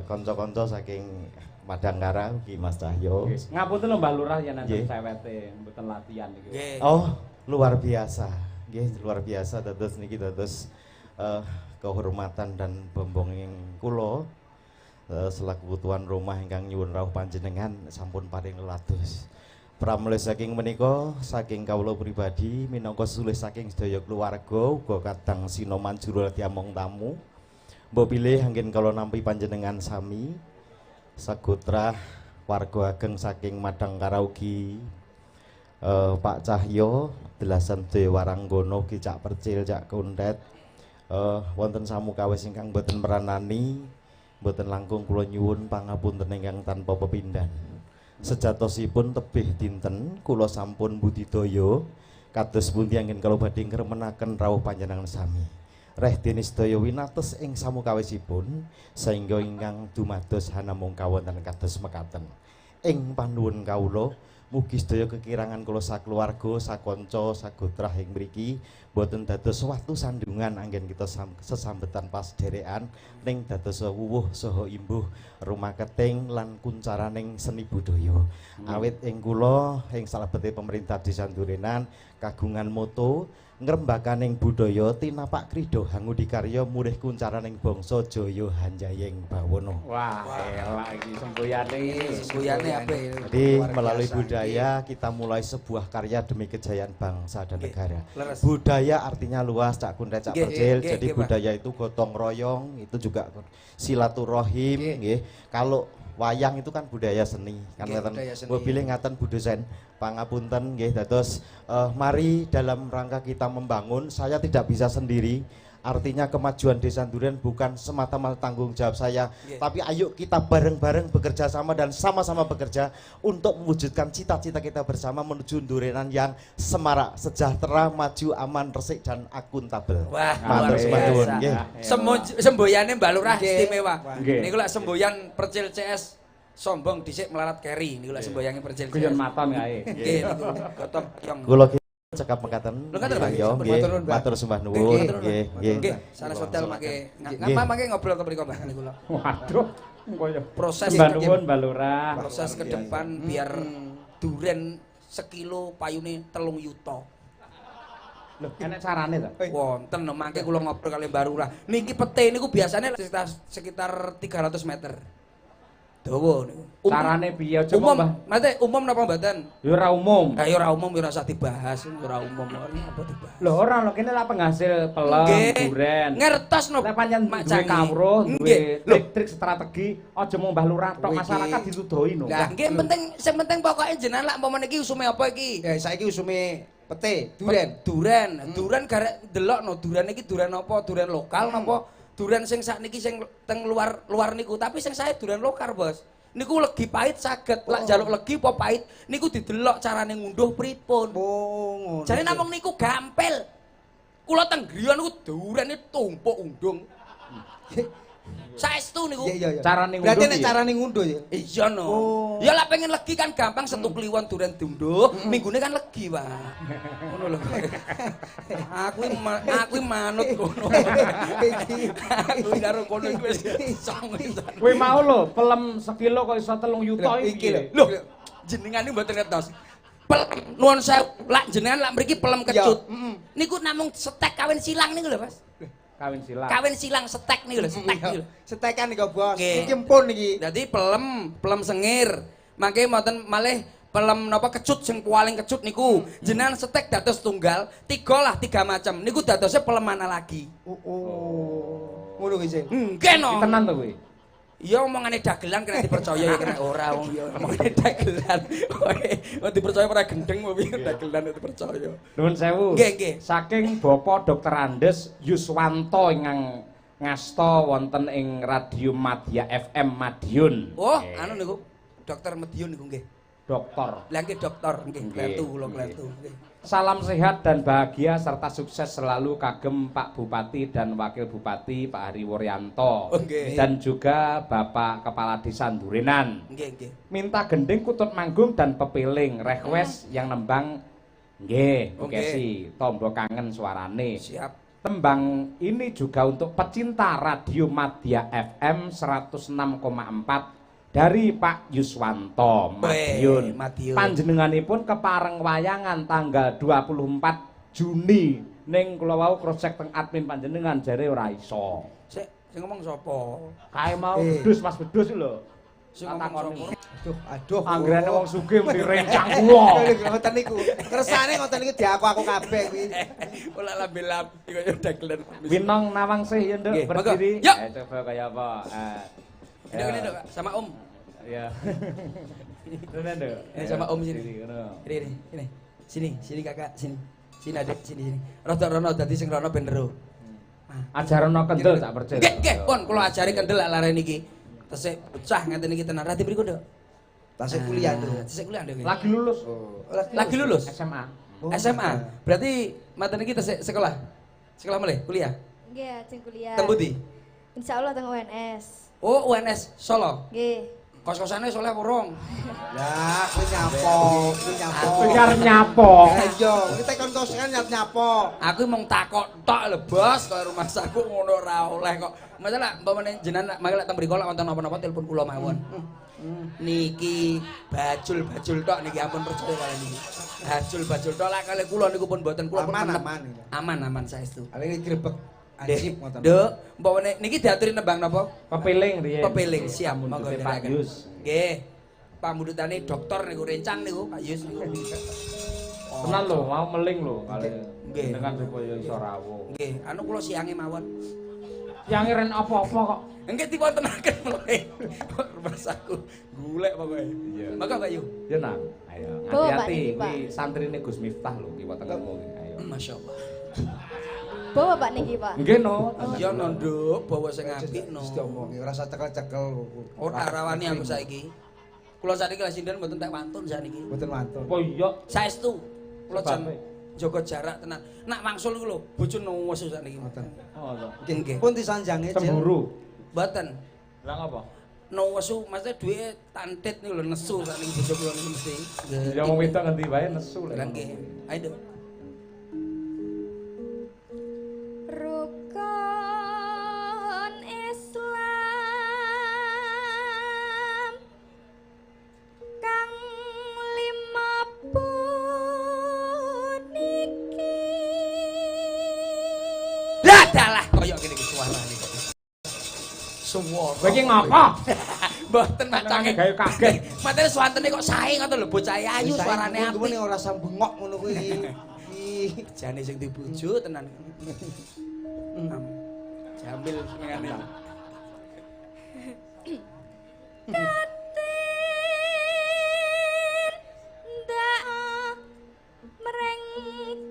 kanca-kanca saking Madangkara ugi Mas Cahyo. Ngapunten lho Mbah Lurah yen nanti Nggih. sewete mboten latihan iki. Nggih. Oh, luar biasa. Nggih, luar biasa dados niki dados kehormatan dan bombonging kula selaku tuan rumah ingkang nyuwun rawuh panjenengan sampun paring lelados. Pramila saking menika saking kawula pribadi minangka sulih saking sedaya keluarga uga kadang sinoman juru diamong tamu. Mbok pilih anggen kala nampi panjenengan sami sagotra warga ageng saking Madangkara ugi Pak Cahyo delasan sedaya waranggono ugi Cak Percil Cak Kundet wonten samukawis ingkang boten meranani boten langkung kula nyuwun pangapunten ingkang tanpa pepindhan. Sejatosipun tebih dinten kula sampun budidaya kados pundi anggen kala badhe ngremenaken rawuh panjenengan sami. Reh dene sedaya winates ing samukawisipun sehingga ingkang dumados hanamung kawonten kados mekaten. Ing panuwun kawula mugi sedaya kekirangan kula sakeluarga, sakanca, sagotrah ing mriki boten dados watu sandungan anggen kita sesambetan pas derekan ning dados wuwuh saha imbuh rumaketing lan kuncaraning seni budaya. Awit ing kula ing salebete pemerintah Desa Durenan kagungan moto ngrembakaning budaya tinapak krida hangudikarya murih kuncaraning bangsa jaya hanjayeng bawana. Wah, elak iki semboyane. Sembuyane apik. Jadi melalui budaya kita mulai sebuah karya demi kejayaan bangsa dan negara. Leres. Budaya artinya luas, Cak Kundet, Cak Nggih, Percil. nggih, Jadi nggih, Pak. budaya itu gotong royong, itu juga silaturahim, nggih. Kalau wayang itu kan budaya seni, kan Nggih, ngaten. budaya seni. Mbok bilih ngaten budosen. Pangapunten nggih dados mari dalam rangka kita membangun, saya tidak bisa sendiri. Artinya kemajuan Desa Duren bukan semata-mata tanggung jawab saya, tapi ayo kita bareng-bareng bekerja sama dan sama-sama bekerja untuk mewujudkan cita-cita kita bersama menuju Durenan yang semarak, sejahtera, maju, aman, resik dan akuntabel. Wah, Matur luar sembah nuwun, biasa. nggih. Semboyane Mbak Lurah Nggih. istimewa. Nggih. Niku lak semboyan Percil CS sombong dhisik melarat keri niku lak semboyange Percil Guyon CS. maton kae. Nggih niku gotong yang. Kula cekap mekaten. Lho, ngaten, Pak? Yo, nggih. Matur nuwun, Pak. Matur sembah nuwun, Nggih, nggih, nggih. Nggih, sanes hotel make Nggih. ngapa make ngobrol ke mriko Mbak niku lho. Waduh, koyo Proses Mbah nuwun Mbah Lurah. proses ke depan biar duren sekilo payune 3 yuta. Lho, enek carane to? Wonten lho mangke kula ngobrol kali Mbak Lurah. Niki pete niku biasanya sekitar 300 meter. Dawa niku. Carane piye aja Umum, Mbah? mate umum napa mboten? Ya ora umum. Lah ya ora umum ya ora usah dibahas, ora umum ini apa dibahas. Lho ora lho kene lah penghasil pelem, duren. Ngertos no. Lah pancen Mak duwe Canggih. kawruh, Nggih. duwe Lho, trik-trik strategi, aja mung Mbah Lurah tok masyarakat dituduhi no. lah nggih sing penting pokoke jenengan lak umpama niki usume apa iki? Ya saiki usume pete, duren. Duren garek delok no duren iki duren apa? Duren lokal napa? Duren sing sakniki sing teng luar niku, tapi sing saya duren lokal, Bos. Niku legi pahit saged, lak njaluk legi apa pahit niku didelok carane ngunduh pripun. Oh, ngono. Jare namung niku gampil. Kula teng griya niku durene tumpuk undung. Saestu niku. Iya. Carane Berarti ngunduh nek piye? carane ngunduh ya. Iya no. Oh. Ya lah pengen legi kan gampang setu kliwon duren diunduh, minggune kan legi, Pak. Ngono lho. Aku manut ngono. Aku karo kono iku wis iso. Kowe mau lho, pelem sekilo kok iso 3 yuta iki lho. Lho, jenengan iki mboten ngertos. Pelem nuwun sewu, lak jenengan lak mriki pelem kecut. Niku namung setek kawin silang niku lho, Mas. Kawin silang. Kawin silang setek niku lho, setek niku lho. Setekan niku, Bos. Nggih. Iki empun iki. Dadi pelem sengir. Mangke mboten malih pelem napa kecut sing paling kecut niku. Jenengan setek dados tunggal, 3 macam. Niku dadosnya pelem mana lagi. Oh. Ngono kuwi, Sing. Nggih no. Tenan to kowe? Ya omongane dagelan kena dipercaya ya kena ora wong ya omongane dagelan. Kok dipercaya ora gendeng mau piye dagelan dipercaya. Nuwun sewu. Nggih. Saking Bapak Dr. Andes Yuswanto ingkang ngasta wonten ing Radio Madya FM Madiun. Oh, Nggih. anu niku Dokter Medion niku nggih. Dokter. Lah nggih dokter nggih, Nggih, kletu kula nggih. kletu nggih. Salam sehat dan bahagia serta sukses selalu kagem Pak Bupati dan Wakil Bupati Pak Hari Wuryanto Nggih. dan juga Bapak Kepala Desa Ndurinan. Nggih, nggih. Minta gending kutut manggung dan pepiling request yang nembang nggih Oke. si tombo kangen suarane. Siap. Tembang ini juga untuk pecinta Radio Madya FM 106,4 dari Pak Yuswanto Madiun. Madiun. Panjenenganipun kepareng wayangan tanggal 24 Juni ning kula wau cross-check teng admin panjenengan jare ora iso. Sing ngomong sapa? Kae mau bedus Mas bedus lho. Sing ngomong sapa? Aduh. Anggrene wong sugih mesti rencang kula. Ngoten niku. Kersane ngoten niku diaku kabeh kuwi. Ora lambe-lambe kaya dagelan. Winong Nawangsih ya Nduk Nggih, berdiri. monggo. Yuk. Coba kaya apa? Ini Dok, sama Om. Ya. Tenan Nduk. Ini sama Om sini. Ngono. Ini. Sini Kakak, sini. Sini Adik, sini. Rono dadi sing rono ben ero. Ajarono kendel tak percaya. Nggih, pun kula ajari kendel lak lare niki. Tesih pecah ngeten iki tenan. Rati mriku, Nduk. Tasik kuliah, Nduk. Tesih kuliah, Nduk. Lagi lulus. Lagi lulus? SMA. SMA. Berarti mata niki tesih sekolah. Sekolah mulai kuliah. Nggih, ajeng kuliah. Teng pundi? Insyaallah teng UNS. Oh, UNS Solo. Nggih. Kos-kosane soleh urung. Lah, kuwi nyapo. Kuwi arep nyapo. Iya, kita kon kosan nyapo. Aku mung takok tok lho, Bos, kaya rumah saku ngono ora oleh kok. Masalah umpamane jenengan mangke lek teng mriku lek wonten napa-napa telepon kula mawon. Niki bajul tok niki ampun percaya kalian niki. Bajul tok lek kali kula niku pun mboten kula pun aman saestu. Ali grebek anjing ngoten. Nduk, umpamane niki diaturi nembang napa? Pepiling riyen. Pepiling siap Monggo monggo Pak ndherekaken. Yus. Nggih. Pamudutane dokter niku rencang niku Pak Yus niku. Tenan lho, mau meling lho kali. Nggih. Dengan supaya iso rawuh. Nggih, anu kula siange mawon. Yang ngiren apa-apa kok. Nggih dipuntenaken mulai. Rumah saku golek pokoke. Iya. Maka Pak Yu. Ya nang. Ayo, Bawa, Pak, hati-hati niki, Pak. iki santrine Gus Miftah lho kiwa tengahmu iki. Ayo. Masyaallah. Bawa Pak niki, Pak. Nggih no. Ya no nduk, bawa sing apik no. Wis diomongi ora usah cekel-cekel. Ora rawani aku saiki. Kula sakniki lek sinten mboten tak wantun sakniki. Mboten wantun. Oh iya. Saestu kula jan Sebabe. jaga jarak tenan. Nak wangsul iku lho, bojo nuwes sakniki. Mboten. Oh, iya. Nggih. Pun disanjange, Cil. Cemburu. Mboten. Lah ngapa? Nuwesu maksudnya duwe tantit niku lho nesu sakniki bojo kula niku mesti. Ya wong wedok ngendi wae nesu lho. Lah nggih. Ayo Nduk. Rukun Islam kang lima puniki. Dadalah koyo ngene iki suarane kok. Suwara. Kowe iki ngapa? Mboten macange gawe kaget. Matane suwantene kok sae ngoten lho bocah ayu suarane Kuwi apik. ora sambengok ngono kuwi. Jane sing dibujuk tenan. Jambil ngene. Ndak mreng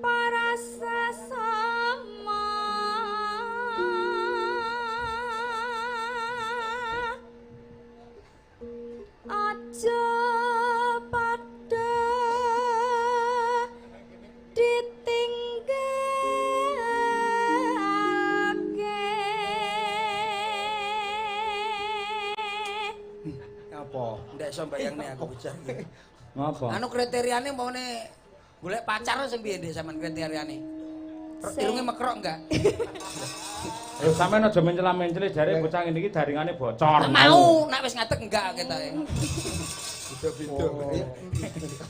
para sesama aja padha ditinggalke aku bocah iki. Ngapa? Anu kriteriane umpamane golek pacar sing piye Dik sampean kriteriane? Irunge mekrok enggak? Lho sampean aja mencela-menceli jare bocah ngene iki jaringane bocor. Mau nek wis ngadeg enggak ketoke. Beda-beda.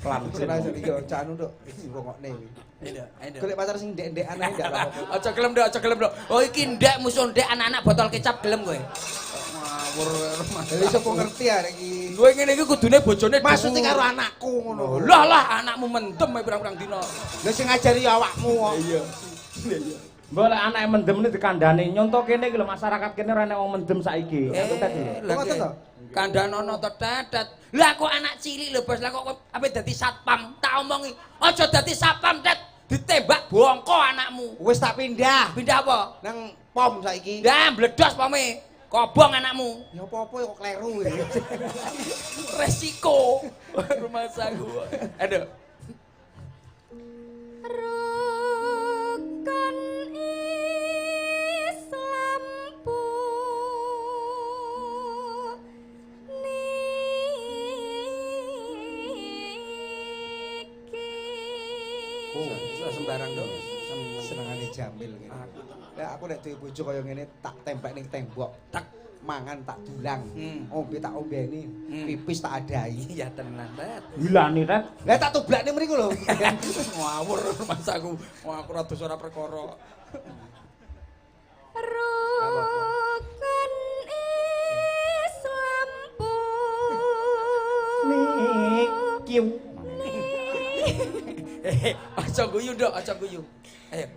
Pelan. Ora iki canu tok rungokne iki. Ayo. Golek pacar sing ndek-ndekan ae ndak apa-apa. Aja gelem, Dok, aja gelem, Dok. Oh iki ndek musuh ndek anak-anak botol kecap gelem kowe. Ngawur rumah. Jadi sapa ngerti arek iki. Kowe ngene iki kudune bojone Maksudnya karo anakku ngono. Lah anakmu mendem ae pirang-pirang dina. Lah sing ngajari awakmu kok. Iya. Mbok lek anake mendem ini dikandani nyonto kene iki lho masyarakat kene ora enek wong mendem saiki. Aku tadi. Ngoten to? Kandhanono to tetet. Lah kok anak cilik lho Bos, lah kok ape dadi satpam? Tak omongi, aja dadi satpam, Tet. Ditembak bongko anakmu. Wis tak pindah. Pindah apa? Nang pom saiki. Lah bledos pome. Kobong anakmu. Ya apa-apa kok kleru iki. Resiko rumah saku. Aduh. Rukun Islam puniki. Sembarang dong. Senengane Jamil ngene. Lah aku nek duwe bojo kaya ngene tak tempek ning tembok, tak mangan tak dulang. Ombe tak ombeni, pipis tak adai. Ya tenan, Tet. Hilani Tet. Lah tak tublakne mriku lho. Ngawur masaku. Wah aku ora dosa ora perkara. Rukun Islam puniki. Aja guyu, Dok, aja guyu. Ayo.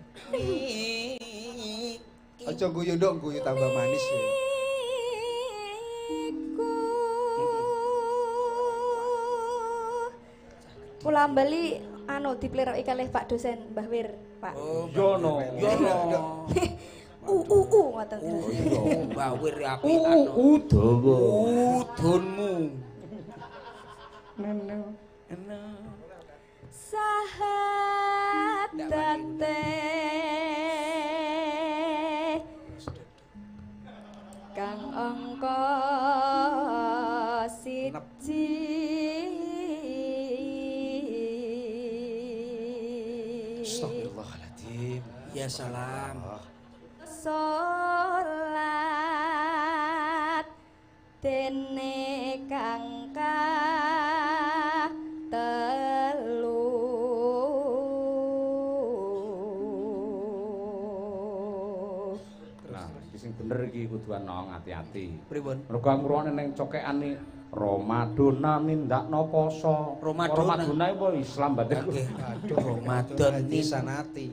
Aja guyu ndok, guyu tambah manis ya. Kula bali anu dipleroki kalih Pak dosen Mbah Wir, Pak. Oh, Yono. Ngoten. Mbah Wir apik anu. Dawa. Udunmu. Sahatate kang angka siji Astagfirullahaladzim. Ya salam. salat dene kang telu Nah, iki sing bener iki kudu ana ati-ati. Pripun? Mergo ngrungokne ning cokekane Ramadan nindakno poso. Ramadan iku Islam batin. Aduh, Ramadan Hati sanati.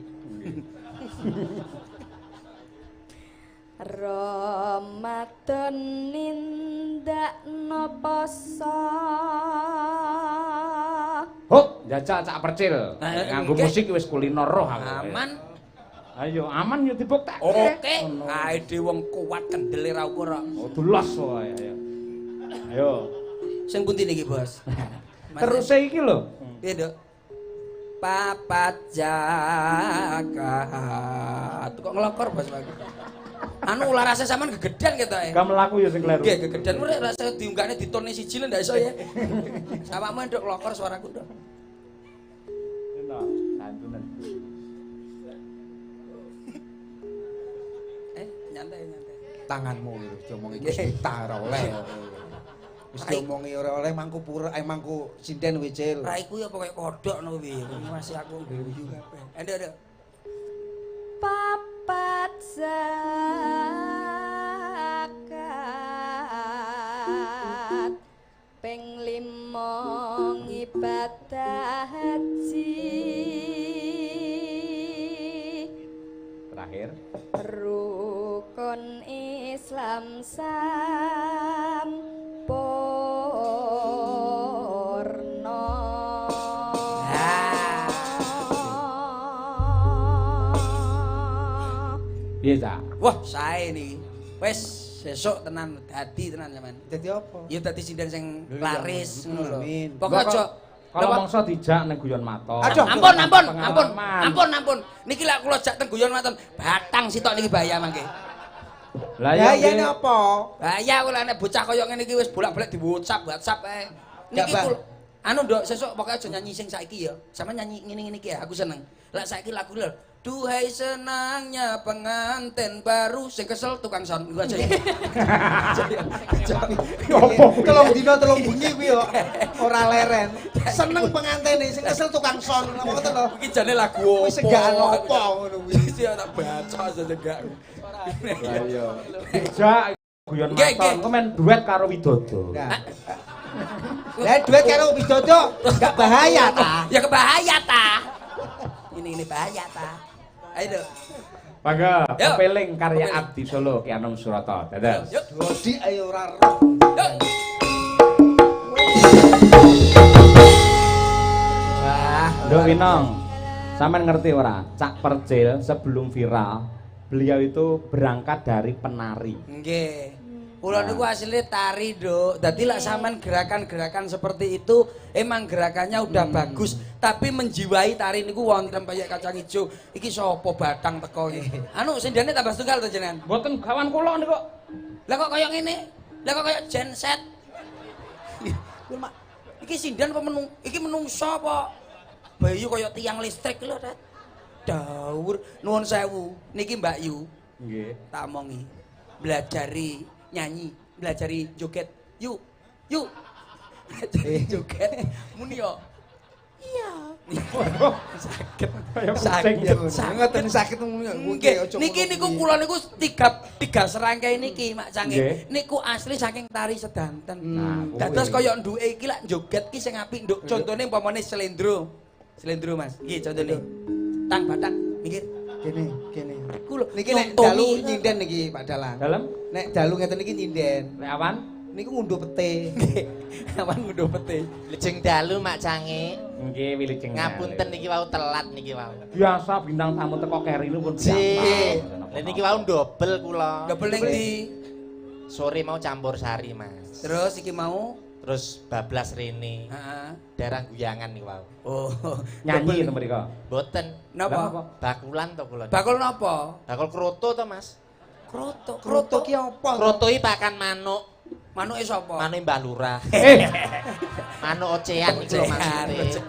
Ramadan nindakno poso Hop, jajal cak percil. Nah, Nganggo oke. musik wis kuliner roh aku. Aman. Ayo, aman yo dibuktekke. Oke. Ae dhewe wong kuat kendele ra ukur kok. Oh, dulas wae ayo. Ayo. Sing pundi niki, Bos? Terus iki lho. Piye, Dok? Papat jagat. Kok ngelokor, Bos? Anu ularase sampean gegedan ketoke. Gak mlaku ya sing kleru. Nggih, gegedan mrek rasa diunggahne ditone siji lho ndak iso ya. Awakmu nduk ngelokor suaraku, Dok. Enak, santunan. Nyantai. Tanganmu lho diomongi Gusti ora oleh. Wis diomongi ora oleh mangku pura mangku sinden wicil. Raiku ya pokoke kodhok no piye. Masih aku guyu kabeh. Nduk. papat zakat ping 5 ibadah haji Terakhir. rukun Islam sampurna. Piye, Cak? Wah, sae niki. Wis sesuk tenan dadi tenan sampean. Dadi apa? Ya dadi sinden sing laris ngono lho. Amin. Pokoke aja Kalau mongso dijak ning guyon maton. Aduh. Ampun. Niki lak kula jak teng guyon maton, batang sitok niki bahaya mangke. Lah Ya iya ini apa? Bahaya kula nek bocah kaya ngene iki wis bolak-balik di WhatsApp ae. Niki anu Nduk, sesuk pokoke aja nyanyi sing saiki ya. Sama nyanyi ngene-ngene iki ya, aku seneng. Lah saiki lagu lho. Duhai senangnya pengantin baru sing kesel tukang son. Iku aja ya. Telung dina telung bengi kuwi yo. Ora leren. Seneng pengantene sing kesel tukang son. Ngoten lho. Iki jane lagu opo? Wis segaan opo ngono kuwi. Wis ya tak baca aja segak. Lah iya. Jak guyon maton, kok men duet karo Widodo. Lah duet karo Widodo enggak bahaya ta? Ya kebahaya ta. Ini bahaya ta. Ayo. Mangga, kepeling karya Abdi Solo Ki Anom Surata. Dadah. Dodi ayo ora roh. Wah, Nduk Winong. Sampeyan ngerti ora? Cak Percil sebelum viral, beliau itu berangkat dari penari. Nggih. Kula niku asline tari, Nduk. Dadi lek sampean gerakan-gerakan seperti itu emang gerakannya udah bagus, tapi menjiwai tari niku wonten kaya kacang ijo. Iki sapa batang teko iki? Anu sindane tambah setunggal to jenengan? Mboten gawan kula niku. Lah kok kaya ngene? Lah kok kaya genset? Iki sindan apa iki menungso apa? Bayu kaya tiang listrik lho, Rat. Dawur nuwun sewu. Niki Mbak Yu. Nggih. Tak omongi. Belajari nyanyi, belajari joget. Yuk. Joget. Muni yo. Iya. Sakit. Sakit Niki niku kula niku tiga serangkai niki Mak Cange. Niku asli saking tari sedanten. Dados kaya nduke iki lak joget ki sing apik, Nduk. Contone umpamane slendro. Slendro Mas. Nggih contone. Tang batang mikir. Kene. Niki nek dalu nyinden niki Pak Dalang. Dalem? Nek dalu ngeten niki nyinden. Nek awan? Niku ngunduh pete. Awan ngunduh pete. Lejeng dalu Mak Cange. Nggih, wilujeng. Ngapunten niki wau telat niki wau. Biasa bintang tamu teko kerine pun biasa. Lah niki wau dobel kula. Dobel ning ndi? Sore mau campur sari, Mas. Terus iki mau terus bablas rene. Heeh. Darah guyangan nih wow. Oh, nyanyi to mriko. Mboten. Napa? Bakulan to kula. Bakul napa? Bakul kroto to, Mas. Kroto ki apa? Kroto iki pakan manuk. Manuke sapa? Manuke Mbah Lurah. Manuk ocean iki lho maksude.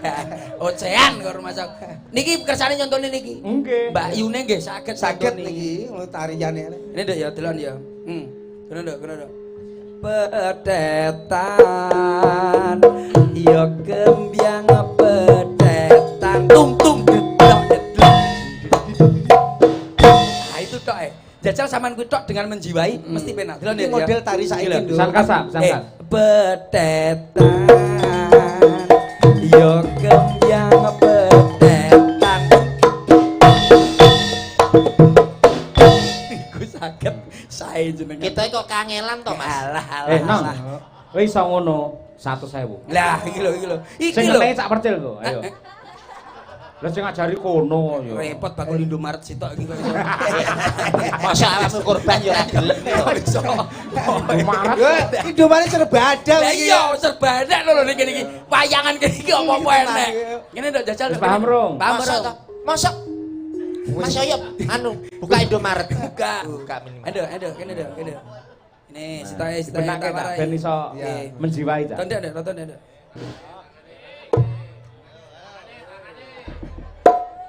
Ocean kok rumah sak. Niki kersane nyontone niki. Nggih. Mbak Yune nggih saged niki tariyane. Ini ndak ya delon ya. Kena ndak. Pedetan ya gembyang pedetan tung gedok jedlok. Nah itu tok jajal sampean kuwi tok dengan menjiwai mesti penak. Delon ya. Model tari saiki lho. Sangkasa. Pedetan ya gembyang pedetan. Iku saged sae jenengan. Kita kok kangelan to, Mas. Alah. Nong. Kowe iso ngono 100.000. Lah iki lho. Sing ngeteki Cak Percil kok. Ayo. Lah sing ngajari kono yo. Repot bakul Indomaret sitok iki kok iso. Masa awakmu korban yo ora gelem to. Iso. Indomaret. Indomaret serba ada Lah iya serba ada lho niki niki. Wayangan kene iki apa-apa enek. Ngene ndok jajal. Paham rong. Masa Mas Yoyop, buka Indomaret. Buka minimal. Aduh, kene. Ini sitae benake tak ben iso menjiwai ta. Tonton ndek.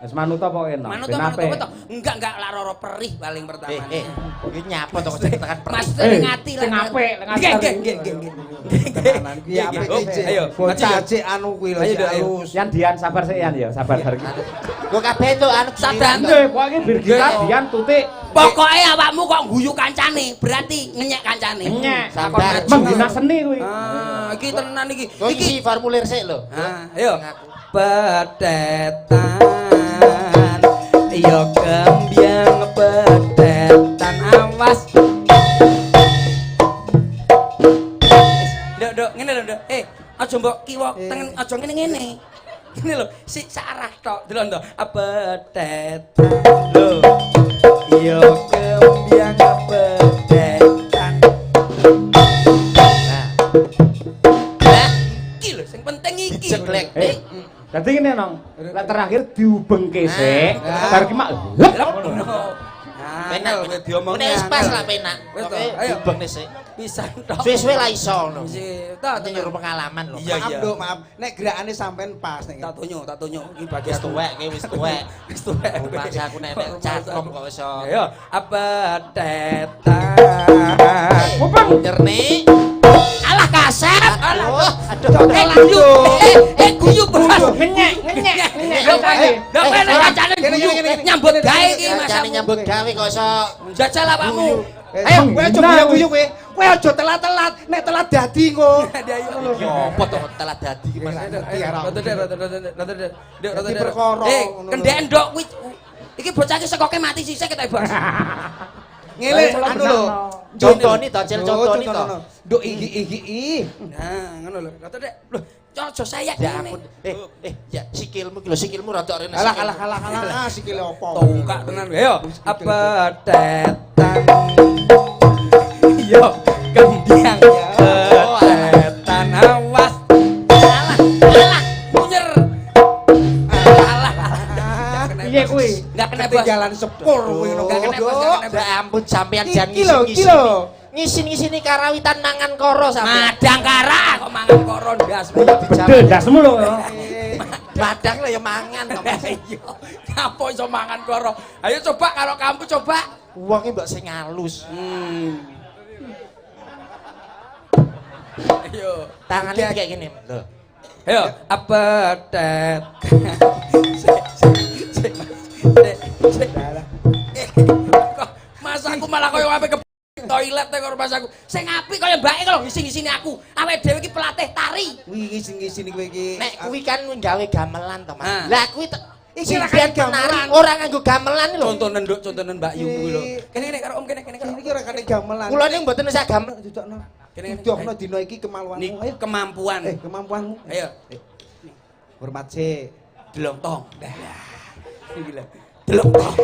Wis manut apa enak? Manut to? Enggak laroro perih paling pertama. Iki nyapa to kok tekan perih. Mas ning ati lah. Sing apik, Nggih. Iki apik iki. Ayo, bocah cek anu kuwi lho halus. Yan Dian sabar sik Yan ya, sabar. Kok kabeh itu anu sadar. Nggih, pokoke bir kita Dian tutik. Pokoke awakmu kok guyu kancane, berarti ngenyek kancane. Ngenyek. Sabar. Menghina seni kuwi. Iki tenan iki. Iki formulir sik lho. Ayo. Pedetan ya gembyang pedetan awas. Nduk, ngene lho, Nduk. Aja mbok kiwa tengen, aja ngene-ngene. Ngene lho, sik sarah tok. Delon to. Pedetan lho. Ya gembyang pedetan. Nah, iki lho sing penting iki. Jeglek. Dadi ngene nong, lek terakhir diubengke sik, bar ki mak. Nah, Penak kowe diomongnya. Wis pas lah penak. Wis to, Oke, ayo. dibeng sik. Pisan tok. Suwe-suwe lah iso ngono. Wis ta Nyuruh pengalaman lho. Iya, Maaf, iya. Nduk, maaf. Nek gerakane sampean pas nek. Tak tonyo iki bagi Wis tuwek kowe wis tuwek. Wis tuwek. Masa aku nenek cakom kok iso. Ayo, apa tetan. Mupang nyerni. Alah kaset. Aduh, guyu. Guyu bos. Ngenyek. Lah kowe nek kancane guyu nyambut gawe iki Mas. Kancane nyambut gawe kok iso jajal awakmu. Ayo, kowe aja guyu kowe. Kowe aja telat-telat. Nek telat dadi engko. yo apa to telat dadi iki Mas. Dadi perkara. Kendeken ndok kuwi. Iki bocah iki sekoke mati sisik ketok, Bos. Ngene anu lho. Contoni to, Cil, contoni to. Nduk iki. Nah, ngono lho. Kata Dek, lho, aja saya Ya ngene. ampun. Ya sikilmu ki lho, sikilmu rada rene. Kalah. Sikile opo? Tongkak tenan. Ayo, apa tetan. Yo, kendiang. Tetan awas. Alah, munyer. Alah. Piye kuwi? Enggak kena bos. Ketinggalan sepur kuwi ngono. Enggak kena bos, enggak kena bos. Ya ampun sampean jan Iki lho. ngisi-ngisini karawitan mangan koro sampean. Madang kara kok mangan koron ndas. Bedel dasmu lho. Madang lah ya mangan to Mas. Iya. Ngapa iso mangan koro? Ayo coba kalau kamu coba. Wonge mbok sing halus. Ayo. Tangannya kayak gini. Lho. Ayo, apa tet. Mas aku malah koyo ape ke toilet karo mas aku. Sing apik koyo mbake lho ngisi-ngisini aku. Awake dhewe iki pelatih tari. Wih, ngisi kowe iki. Nek kuwi kan gawe gamelan to Mas. Ah. Lah kuwi Iki iki ra kan kaya gamelan. gamelan, ora nganggo gamelan lho. Contohnen Nduk, contohnen Mbak Yu kuwi lho. Kene karo Om kene karo. Iki ora kate gamelan. Kula ning mboten sak gamelan. Dudukno. Kene. Dudukno dina iki kemaluanmu. Ini Ayo. kemampuan. Kemampuanmu. Ayo. Hormat sik. Delong tong. Iki lho. Delong tong.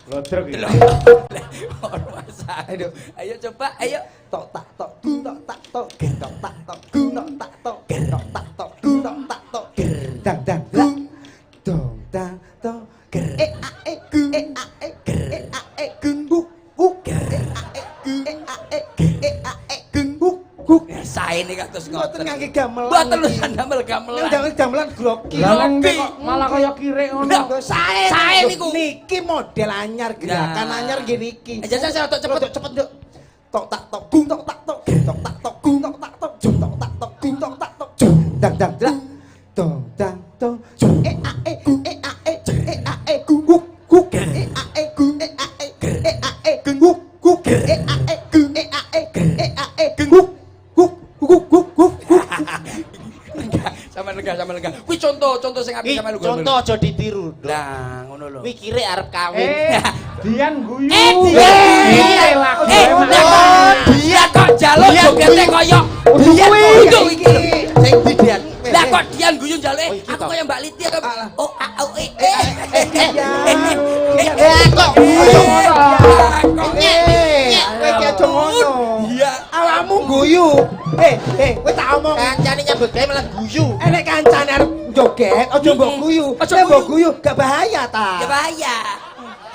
Lodrok iki. Ora masak. Ayo. Coba, ayo. Tok tak tok gung tok tak tok ger tok tak tok gung tok tak tok ger tok tak tok gung tok tak tok ger dang dang gung dong dang tok ger a gung gung buk buk ger a gung buk buk Sae nek kados mboten ngoten. ngangge gamelan. Mboten lho damel gamelan. Ndang gamelan groki. Malah kaya kirek ngono. Sae niku. Niki model anyar gerakan anyar nggih niki. Jajal saya cepet Cepet Nduk. Tok tak tok gung tok tak tok ger tok tak tok gung tok tak tok jum tok tak tok gung tok tak tok jum dang dang dang dong dang dong jum gung guk guk gung guk guk gung guk Sama lega. Kuwi contoh sing apik sama lu. Contoh aja ditiru. Lah, ngono lho. Kuwi kire arep kawin. Dian guyu. Dia kok jaluk jogete koyo kudu iki. sing didian Lah kok Dian guyu njaluk aku koyo Mbak Liti kok. Oh, Kok kowe aja ngono. Iya. Awakmu guyu. Kowe tak omong. kancane nyambut gawe malah guyu. Nek kancane arep joget, aja mbok guyu. Nek mbok guyu gak bahaya ta. Ya bahaya.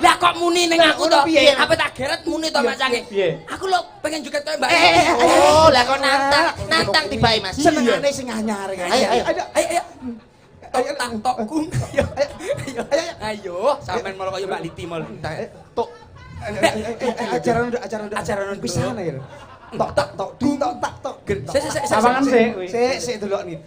Lah kok muni ning aku to? Piye? Apa tak geret muni to macake? Piye? Aku lho pengen joget koyo Mbak. Oh, lah kok nantang tibae Mas. Senengane sing anyar kan. Ayo. Tak tokku. Ayo, sampean malah koyo Mbak Liti mal. Tok. Ajaran pisan ya. Tok tak tok dung tok tak tok ger tok. Sawangan sik. Sik delok nih.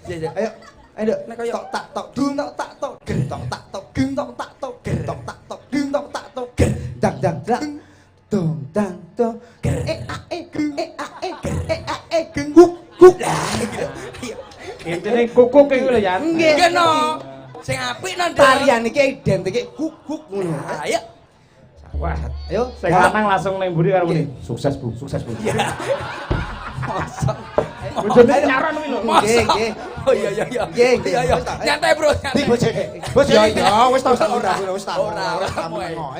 Ayo. Tok tak tok dung tok tak tok ger tok tak tok gung tok tak tok ger tok tak tok gung tok tak tok ger dang dang dang dong dang dong ger gung guk. Intine kukuk iki lho ya. Nggih no. Sing apik nang Tarian iki identike huk ngono. Ayo. Wah, Ayo. sing lanang langsung ning mburi karo muni. Sukses Bu. Bojone nyaron kuwi lho. Nggih. Oh iya. Nggih. Nyantai bro. Di bojone. Bos ya wis tau ora wis tau.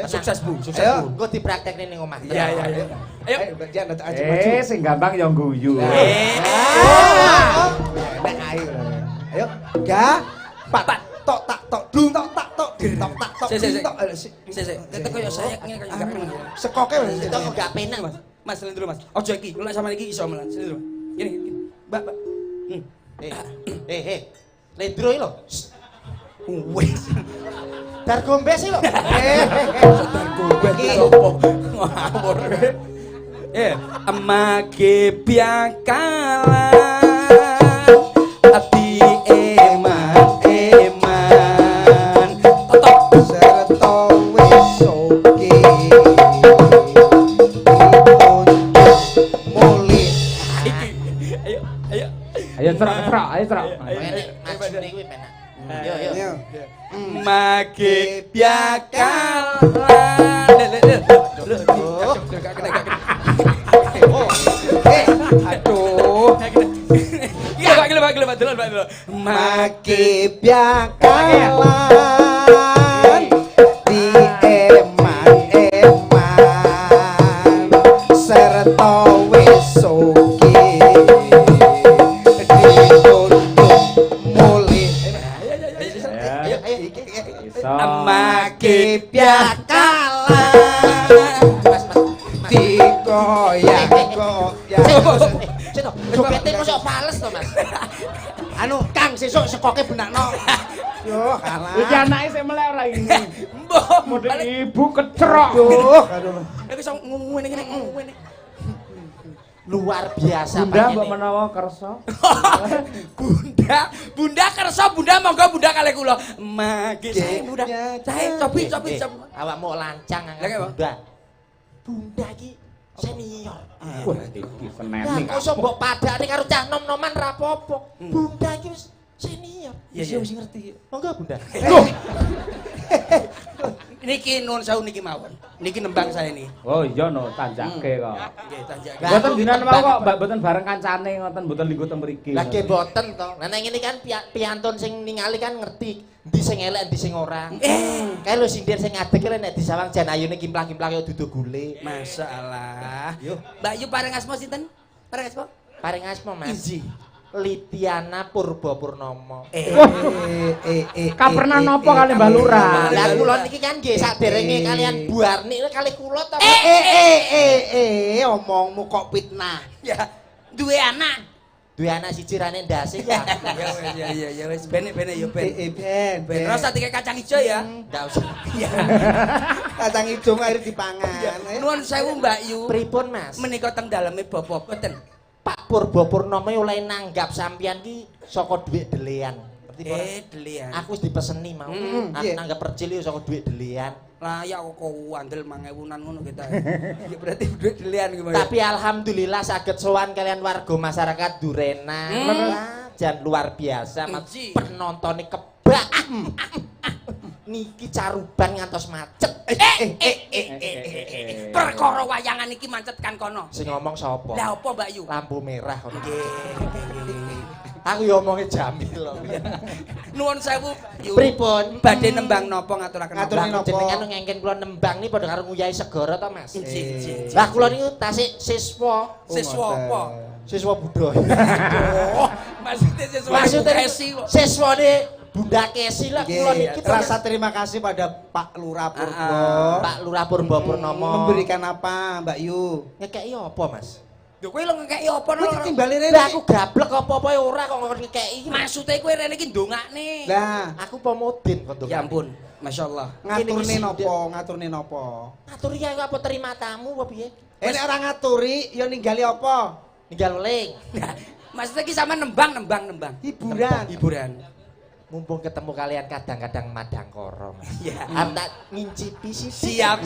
Sukses Bu. Ayo. Engko dipraktekne ning omah. Iya. Ayo. Sing gampang ya guyu. Ayo. Ga. Pat. Tok tak tok dung tok tak tok. tok tak tok tok. Sik. Kita koyo saya ngene koyo gak enak. Sekoke wis Itu kok gak penak. Mas, sini dulu Mas. Ojo iki, lek sama iki iso melan. Sini dulu. Gini. Mbak. Ledro iki lho. Wes. Dar gombes iki lho. Sedang gombet opo? Ngawur. Amage biakalan ati eman totok serta wis oke. Mulih. Ayo cerak. Enek majune kuwi penak. Yo. mage biakalan aduh gila dulu Mage biakalan di eman serta wis oke dituntut mulih mage biakalan dikoyak Jogete mosok fales to, Mas. anu Kang sesuk sekoke benakno yo kalah Iki anake sik melek ora ini. mbok Model ibu kecerok. aduh aku iso ngene ngene Luar biasa Bunda Pak mbok ini. menawa kersa. Bunda kersa Bunda monggo Bunda kalih kula mage sae Bunda sae cobi Awakmu lancang Lah, kaya apa? Bunda. Bunda iki senior. Wah, iki seneni. Lah kok iso mbok padane karo cah nom-noman ra apa-apa. Bunda iki wis senior. Iya wis ngerti. Monggo Bunda. Niki nuwun sewu niki mawon. Niki nembang saya nih. Oh iya no, tanjake kok. Nggih, tanjake. Mboten dinan mau kok, Mbak mboten bareng kancane ngoten mboten linggo teng mriki. Lah nggih mboten to. Lah nek ngene kan piantun sing ningali kan ngerti ndi sing elek ndi sing ora. Kae lho sindir sing ngadeg ki nek disawang jan ayune kimplang-kimplang kaya duduk gule. Masalah. Mbak Yu paring asma sinten? Paring asma? Paring asma Mas. Iji. Lidiana Purba Purnomo. Kaperna napa kali Mbah Lurah? Lah kula niki kan nggih saderenge kalian Bu Arni kali kula to. omongmu kok fitnah Ya, duwe anak. Duwe anak siji rane ndase ya. Ya wis ben ya ben. Ben ben rasa tiga kacang hijau ya. Enggak usah. Ya. kacang hijau air dipangan Nuwun sewu Mbak Yu. Pripun Mas? Menika teng daleme bapak boten. Pak Purba Purnomo oleh nanggap sampeyan ki saka dhuwit delean. Ngerti ora? Delian. Aku wis dipeseni mau. Aku iya. nanggap percil yo saka dhuwit delean. Lah ya kok andel 5.000-an ngono kita. Ya berarti duit delian ki, Mas. Tapi alhamdulillah saged sowan kalian warga masyarakat Durena. Wah, jan luar biasa Mas. Iji. Penontone kebak. Niki caruban ngantos macet. Perkara wayangan iki mancet kan kono. Sing ngomong sapa? Lah apa Mbak Yu? Lampu merah kono. Nggih. Aku yo omongnya Jamil lho. Nuwun sewu Yu. Pripun? Badhe nembang napa ngaturaken Ngaturaken Lah napa? jenengan ngengken kula nembang ni padha karo nguyahi segara to Mas. Iji. Lah kula niku tasik siswa. Siswa apa? Siswa budaya. Oh, maksudnya siswa Maksudnya Kesi kok. siswane Bunda Kesi lah kula niki to, rasa terima kasih pada Pak Lurah Purbo Pak Lurah Purba Purnomo. memberikan apa Mbak Yu ngekeki apa Mas? Lho kowe lho ngekeki apa Kowe lho? timbali rene Lah aku gablek apa-apa ya ora kok ngekeki. Maksude kowe rene iki ndongakne. lah Aku pemudin kok. Ya ampun, masyaallah. ngaturne Ini nopo Atur ya apa terima tamu apa piye? nek ora ngaturi ya ninggali apa Ninggal ling. Maksudnya ki sama nembang. hiburan Mumpung ketemu kalian kadang-kadang madang koro. Ya. Am tak ngincipi sih. Siap.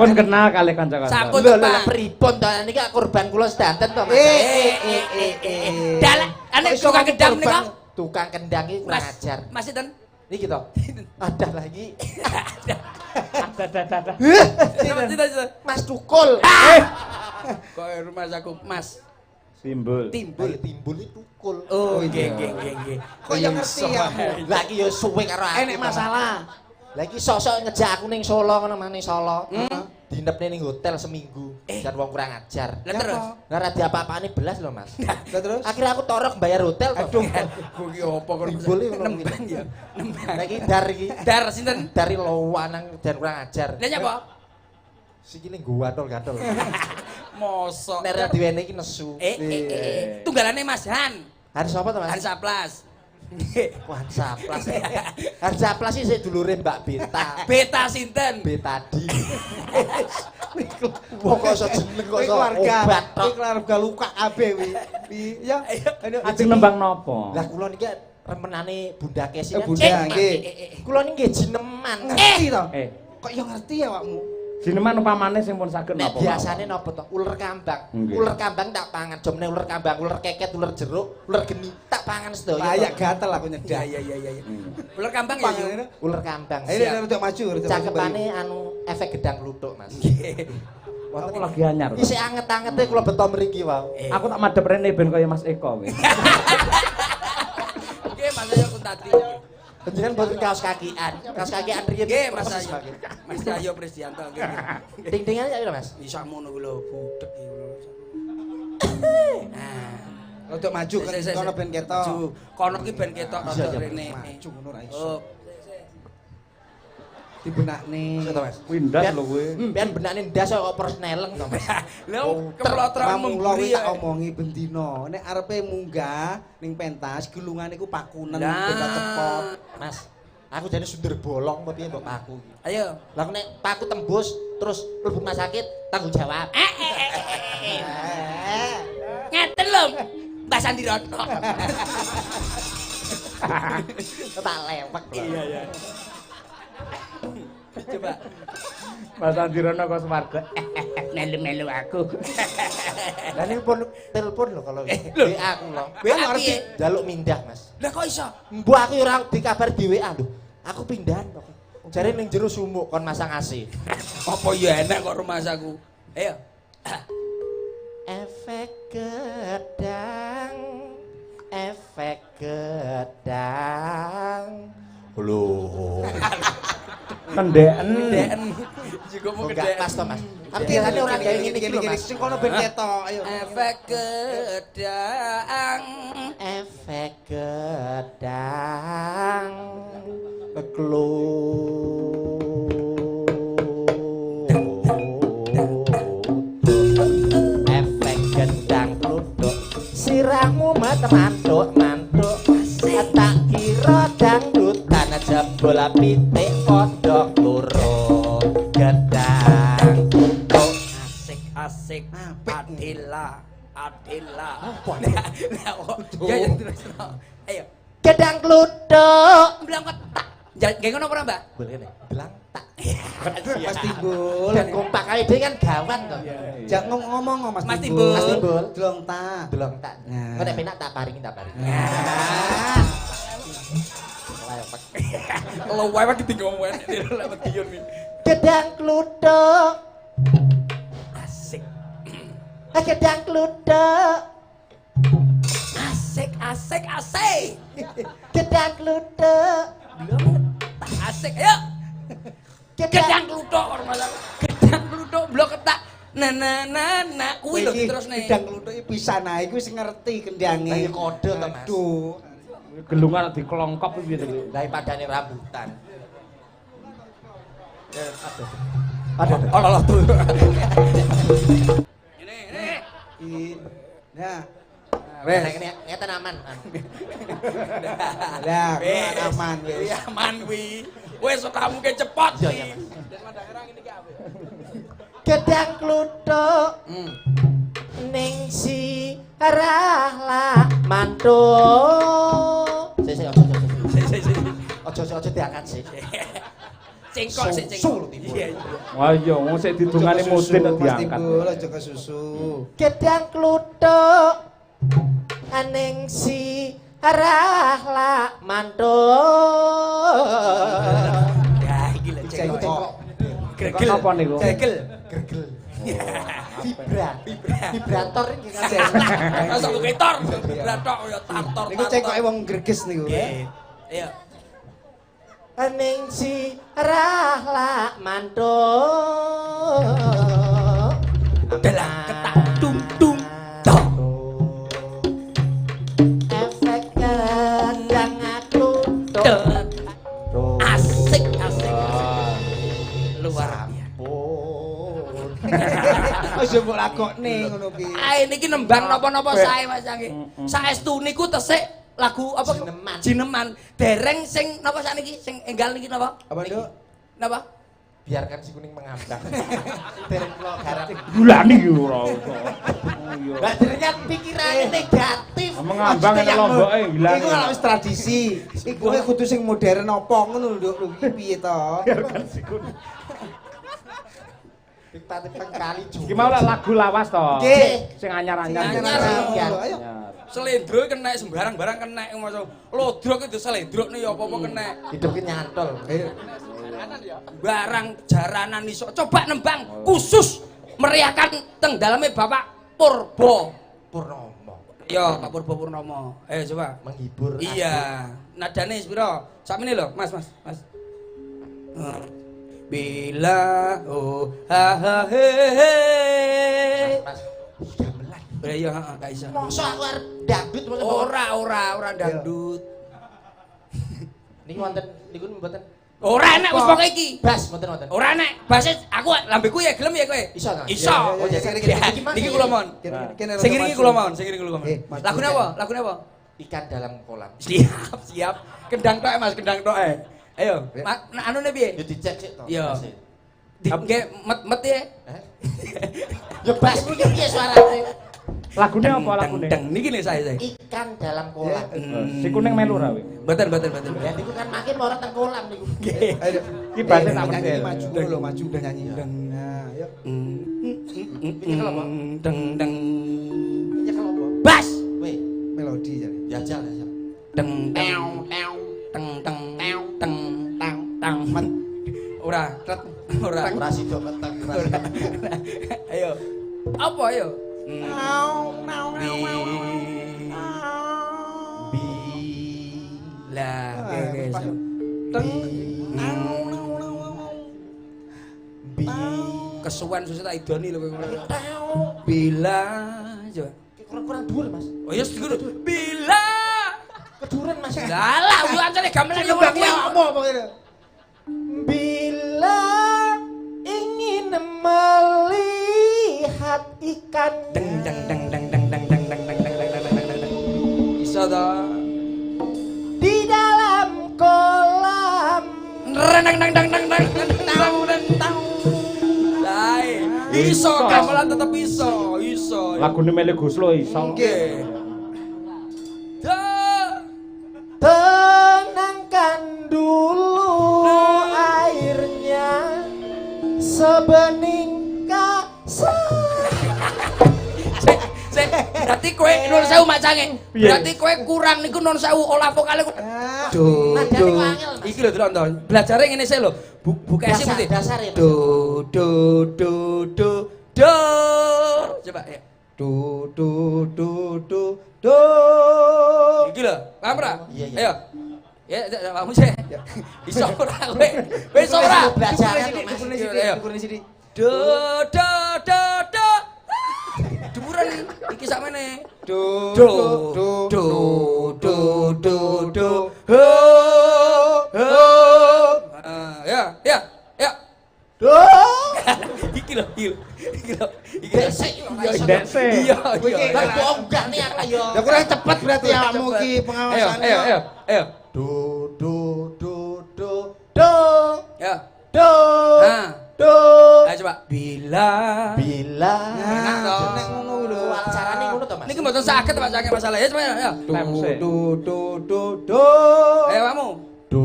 Pun kenal kali kanca-kanca. Sampun Lho Pak. pripun to niki korban kula sedanten to Mas. Dalan anek tukang kendang nika. Tukang kendang iki kurang ajar. Mas sinten? Niki to. Ada lagi. Sinten? Mas Tukul. Kok rumah aku Mas Simbol. Timbul. Timbul itu tukul. Oh, nggih. kok ya ngerti ya Lagi yo suwe karo aku. enek masalah Lagi sosok ngejak aku ning Solo ngono maneh Solo. dinepne ning hotel seminggu. Jan wong kurang ajar. Lah terus. Lah ra diapa-apane belas lho, Mas. Lah terus Akhirnya aku torok bayar hotel kok. aduh Kuwi opo kon Boleh nembang ya. Nembang. Nek iki dar iki. Dar sinten? Dari lowanang dan kurang ajar. Lah nyapa? Sikile gatol-gatol. Mosok. Nek ra diwene iki nesu. Tunggalane Mas Han. Harus apa to, Mas? Han Saplas. Wah, saplas. Harus saplas iki sik dulure Mbak Beta. Beta sinten? Betadi. Wong kok iso jeneng kok iso keluarga obat tok. keluarga luka kabeh wi ya Ajeng nembang nopo? Lah kula niki remenane Bunda Kesi. Bunda nggih Kula niki nggih jineman. ngerti to Kok yo ngerti ya awakmu jineman upamane sing pun saged Nek napa? biasane napa to? Uler kambang. Nggih. Uler kambang tak pangan. Jomne uler kambang, uler keket, uler jeruk, uler geni tak pangan sedaya. kayak gatel aku nyedak Iya. Ular kambang ya. Panggilnya Uler kambang. ini rada maju Cakepane anu efek gedang kluthuk, Mas. Aku lagi anyar. Isih anget-angete kula beto mriki wae. Aku tak madhep rene ben kaya Mas Eko kuwi. Oke, Mas Ayo Kuntati. Jenengan boten kaos kakian. Kaos kakian riyen. Nggih, Mas Ayo. Mas Ayo Presdianto nggih. Ding-dingan ya Mas. Bisa ngono kuwi lho, budek iki lho. Nah, rada maju kan kono ben ketok Maju. Kono ki ben ketok Iya, rada iya. rene. maju ngono ra iso Oh, dibenakne Ngono to, Mas. Windas lho kuwi. Pian benakne ndas kok persneleng to, Mas. lha keplotrok Mamula memburi wis tak ya. omongi bendina nek arepe munggah ning pentas gulungan iku pakunen Lah. ben cepot Mas, aku jane sundur bolong apa piye mbok paku iki. Ayo. Lah nek paku tembus terus mlebu rumah sakit tanggung jawab. Ngeten lho. Mbak Sandirono. Tak lewek. Iya. Coba. Mas Andirono kok swarga. Melu-melu aku. Lah niku pun telepon lho kalau WA aku lho. WA ngerti piye? njaluk mindah, Mas. Lah kok iso? Mbok aku ora dikabar di WA lho. Aku pindahan kok. Jare ning jero sumuk kon masang AC. Apa ya enak kok rumah saku. Ayo. Efek gedang. Efek gedang. Loh. Kendeken. Deken. Juga mau Enggak pas to, Mas. Tapi biasane ora gawe ngene iki lho, Mas. sing kono ben ketok ayo Efek gedang. Efek gedang. Efek gedang kluthuk. Sirahmu mantuk tak kira dangdutan jebol pitik pondok loro gedang kluthuk. Asik. Adila. Apa? Ya terus. Ayo. Gedang kluthuk. Bilang ketak. Gak ngono ora, Mbak? Boleh nih, bilang tak. Mas Timbul Dan kompak kali dia kan gawat kok. jak ngomong Mas Mas Timbul Mas Timbul. delong ta Delong tak. Nah. Kok nek penak tak paringi. Lewek. Lo wae ditinggal wae lewat dion iki. Gedang kluthuk. Asik. Gedang kluthuk. Asik. Gedang kluthuk. Asik. Ayo. Gedang kluthuk karo malah. Gedang kluthuk blok ketak. Nah, kuwi lho terus nih. gedang kluthuk iki pisan ae kuwi wis ngerti kendhange Lah ya kode to, Mas. aduh Gelungan dikelongkop piye to kuwi? Daripada nih rambutan. Allah tuh. nah Wes, ngeten aman. lah aman wis Aman kuwi. Wes kamu ke cepot Iya, sih. iya, Gedang kluthuk. Ning sirah lak mantuk. Sik ojo diangkat sih. Cengkok sih Susu lho, cengkok. Timbul. Iya. Wah iya, wong sik didungane mudin kok Mas diangkat. Timbul aja kesusu Gedang kluthuk. Ning sirah lak mantuk. Ya iki lho cengkok. Cengkok. Gregel. Apa niku? Gregel. Gergel. Vibrator iki kan. Rasa ketor. Bratok ya tartor. niku cengkoke wong greges niku Iya. Ning sirah lak mantuk. Aja mbok lakokne ngono ki. Ae niki nembang napa-napa sae Mas Angge. Saestu niku tesik lagu apa? Jineman. Dereng sing napa sakniki sing enggal niki napa? Apa Nduk? Napa? Biarkan si kuning mengambang. Dereng kula garap. Gulani ki ora usah. Lah dereng pikirane negatif. Mengambang nek lomboke hilang. Iku ora wis tradisi. Iku kudu sing modern apa ngono lho Nduk. Iki piye to? Biarkan si kuning. Diktatipkan kali juga. Iki mau lagu lawas to. Nggih. Sing anyar-anyar. Ayo. Selendro kena sembarang-barang kena masuk. Lodrok itu selendro nih apa-apa kena. Hidup ki nyantol. Barang jaranan iso. Coba nembang khusus meriahkan teng daleme Bapak Purbo Purnomo. Ya, Pak Purbo Purnomo. Ayo coba. Menghibur. Iya. Nadane piro? Sakmene lho, Mas. Bila oh ha ha he he. Mas. Gamelan. Iya, gak iso. Mosok aku arep dangdut mosok. Ora dangdut. Niki wonten niku mboten. Ora enak wis pokoke iki. Bas mboten. Ora enak. Base aku lambeku ya gelem ya kowe. Iso ta? Iso. Oh jadi Niki kula mon. Sing iki kula mon. Lagune apa? Ikan dalam kolam. Siap. Kendang tok Mas, kendang tok. Ayo, anune piye? Yo dicek sik to. Iya. Nggih met ya. Yo bas ku piye suarane? Lagune apa lagune? Niki nih saya. Ikan dalam kolam. Si kuning melu ra kowe. Mboten. Ya niku kan makin ora teng kolam niku. Nggih. Iki bahasa tak nyanyi mesti. maju lho, maju udah nyanyi. Nah, ayo. Piye kalau apa? Deng. Piye kalau apa? Bas. Weh, Melodi jadi. jajal. Deng. Ora. Ora sida keteng. Ayo. Apa ayo? Lah, kesuwen susah tak idoni lho kowe. Bila coba. Kurang dhuwur, Mas. Oh ya sedulur. Bila Keduren, Mas. Lah, lu ancane gamelan yo Bagi apa pokoknya. Bila ingin melihat ikan deng. Iso to. Di dalam kolam Iso gamelan tetep iso. Lagune Mele Guslo iso. Nggih. Tenangkan dulu airnya sebening kasar. Berarti kowe nun sewu macange. Berarti kowe kurang niku nun sewu olah vokale. Iki lho delok to. Belajare ngene sik lho. Buka sik mesti. Dasare. Do. Coba ya. Do. Iki lho, paham ora? Iya. Ayo. Ya, kamu sih. Iso ora kowe? Kowe iso ora? Belajar Dukur di sini. Do. Duren iki sakmene. Do. Ya. Iki lho. Desek Iya. Lah kok enggak nih aku yo. Ya kurang cepat berarti awakmu ki pengawasannya. Ayo. Do. Ya. Do. Ayo coba. Bila. Enak to. Nek ngono lho. Carane ngono to, Mas. Niki mboten saged macake masalah ya, coba ya. Do. Ayo kamu. Do.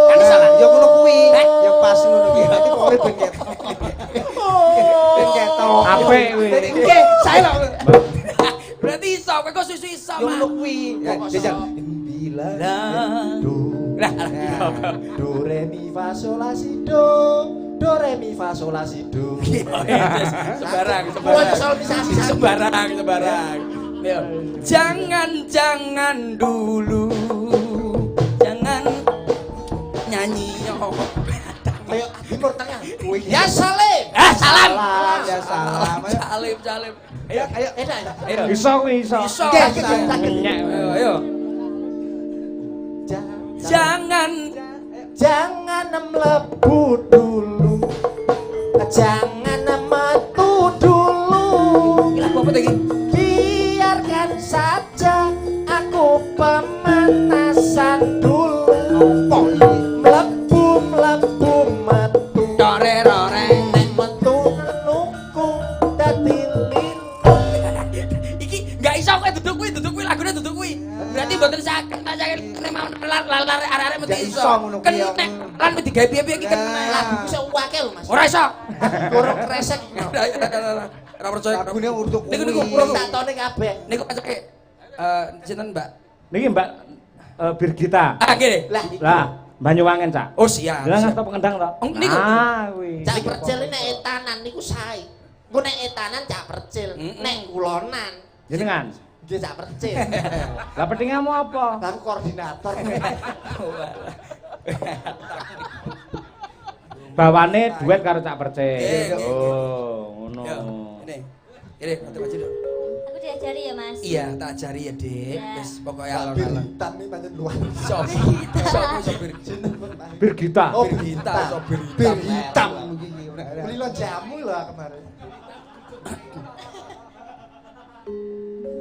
Kan salah. Ya ngono kuwi. Ya pas ngono ki. Iki kok ben ketok. Ben ketok. Apik kowe. Nggih, sae lho. Berarti iso, kowe kok susu iso, Ya ngono Mas. kuwi. Jajal. Bila. Do re mi fa sol la si do. Do re mi fa sol la si do. Sembarang. Ayo. Jangan dulu. Jangan nyanyi. Ayo timur tengah. Ya salim. Salam. Ya salam. Salim. Ayo. Ayo. Iso kuwi iso. Iso. Nyek. Ayo. Jangan mlebu dulu. Jangan Apa iki? Mlebu metu Rore. nek metu nuku dadi lino. Iki enggak iso kowe duduk kuwi lagune duduk kuwi. Berarti mboten saged tak saged nek mau lar arek mesti Nggak iso. iso ngono kuwi ya. Kenek lan digawe piye-piye iki kenek. Lagu iso akeh lho Mas. Ora iso. Kurang kresek. Ora percaya. Lagune urut kuwi. Niku Tak tone kabeh. niku paceke sinten Mbak? Niki Mbak Birgita. Ah nggih. Lah, Banyuwangen, Cak. Oh siap. Lah ngerti pengendang to? Niku. Wis. Cak percil nek etanan niku sae. Engko nek etanan cak percil, nek kulonan Jenengan. nggih cak percil. Lah pentingamu apa? Aku koordinator. Bawane duet karo Cak Percil. Nggih. Oh, ngono. Ya, ini nanti maju dulu. Aku diajari ya, Mas. Iya, tak ajari ya, Dik. Iya. Wis pokoknya alon-alon. Hitam iki pancen luar. Sopir. Birgita. Oh, Birgita, sopir Bir hitam. hitam iki. Beli lo jamu lah kemarin.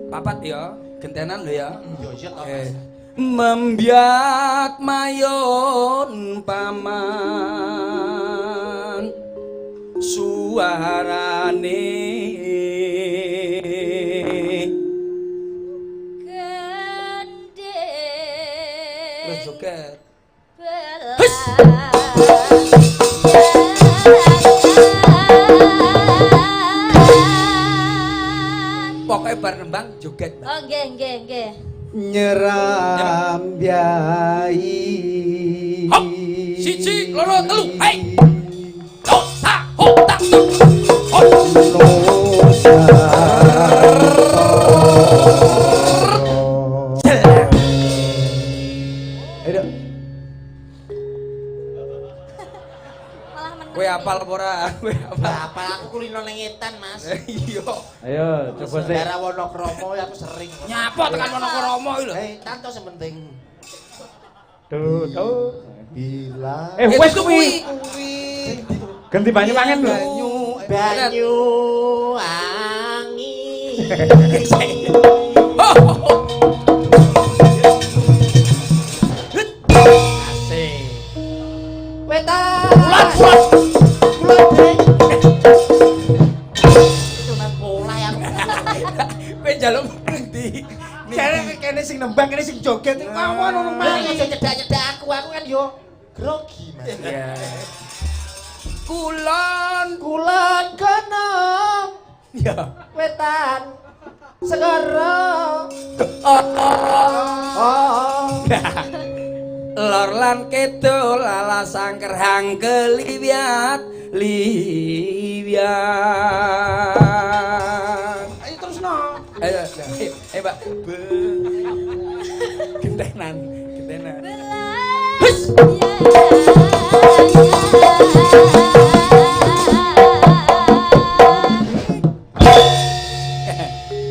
Papat ya, gentenan lho ya. Yo iya to. Membiak mayon paman suarane Gede. terus joget. Pokoknya bar nembang joget. Mbak. Oh, nggih, nggih, nggih. Nyeram biai. Hop, siji, loro, telu, hei. Dosa, hop, tak, hop. Ayo. Malah menang. Kowe apal apa ora? Kowe apal. Lah apa aku kulino ning etan, Mas. Iya. Ayo, coba sih. Saudara Wonokromo ya aku sering. Nyapa tekan Wonokromo iki lho. Tanto sing penting. Tuh. Bila Wes kuwi. Ganti Banyuwangen lho. banyu angin. Asik. Wetan. Kulon. Itu nang pola yang. Kowe njaluk ndi? Kene kene sing nembang, kene sing joget. Ngawon ngono Lah mah. aja nyedak-nyedak aku kan yo grogi, Mas. Iya. Kulon. Kulon kono Ya. wetan segara. Lor lan kidul alasang kerhang keliwat liwat. Ayo terusno. Ayo, Mbak. Gentenan.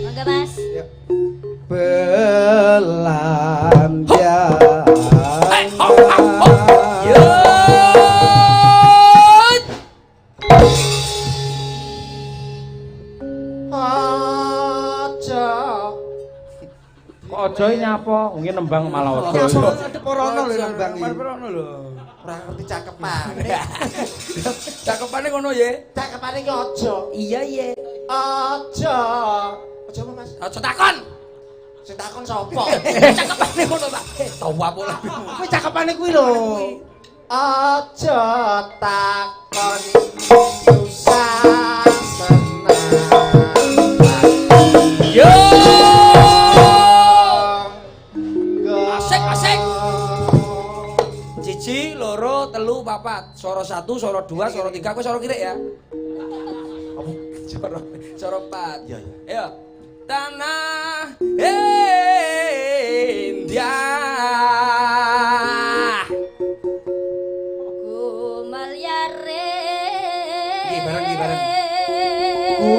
Mangga, Mas. Belanja. Aja Kok aja nyapa, mungkin nembang malah aja. Porono lho nembang iki. Marperono lho. ora ngerti cakepan. Cakepane ngono ya. Cakepane ki aja. Iya, iya. Aja. Aja apa, Mas? Aja takon. Sing takon sapa? Cakepane ngono, Pak. Tahu apa lah. Kuwi cakepane kuwi lho. Aja takon susah senang. Yo. Asik. Siji, loro, telu, papat. Soro 1, soro 2, soro 3, kowe soro kirik ya. Soro 4. Iya, iya. Ayo. Tanah Indah. Gumal yare. Iki bareng. Ku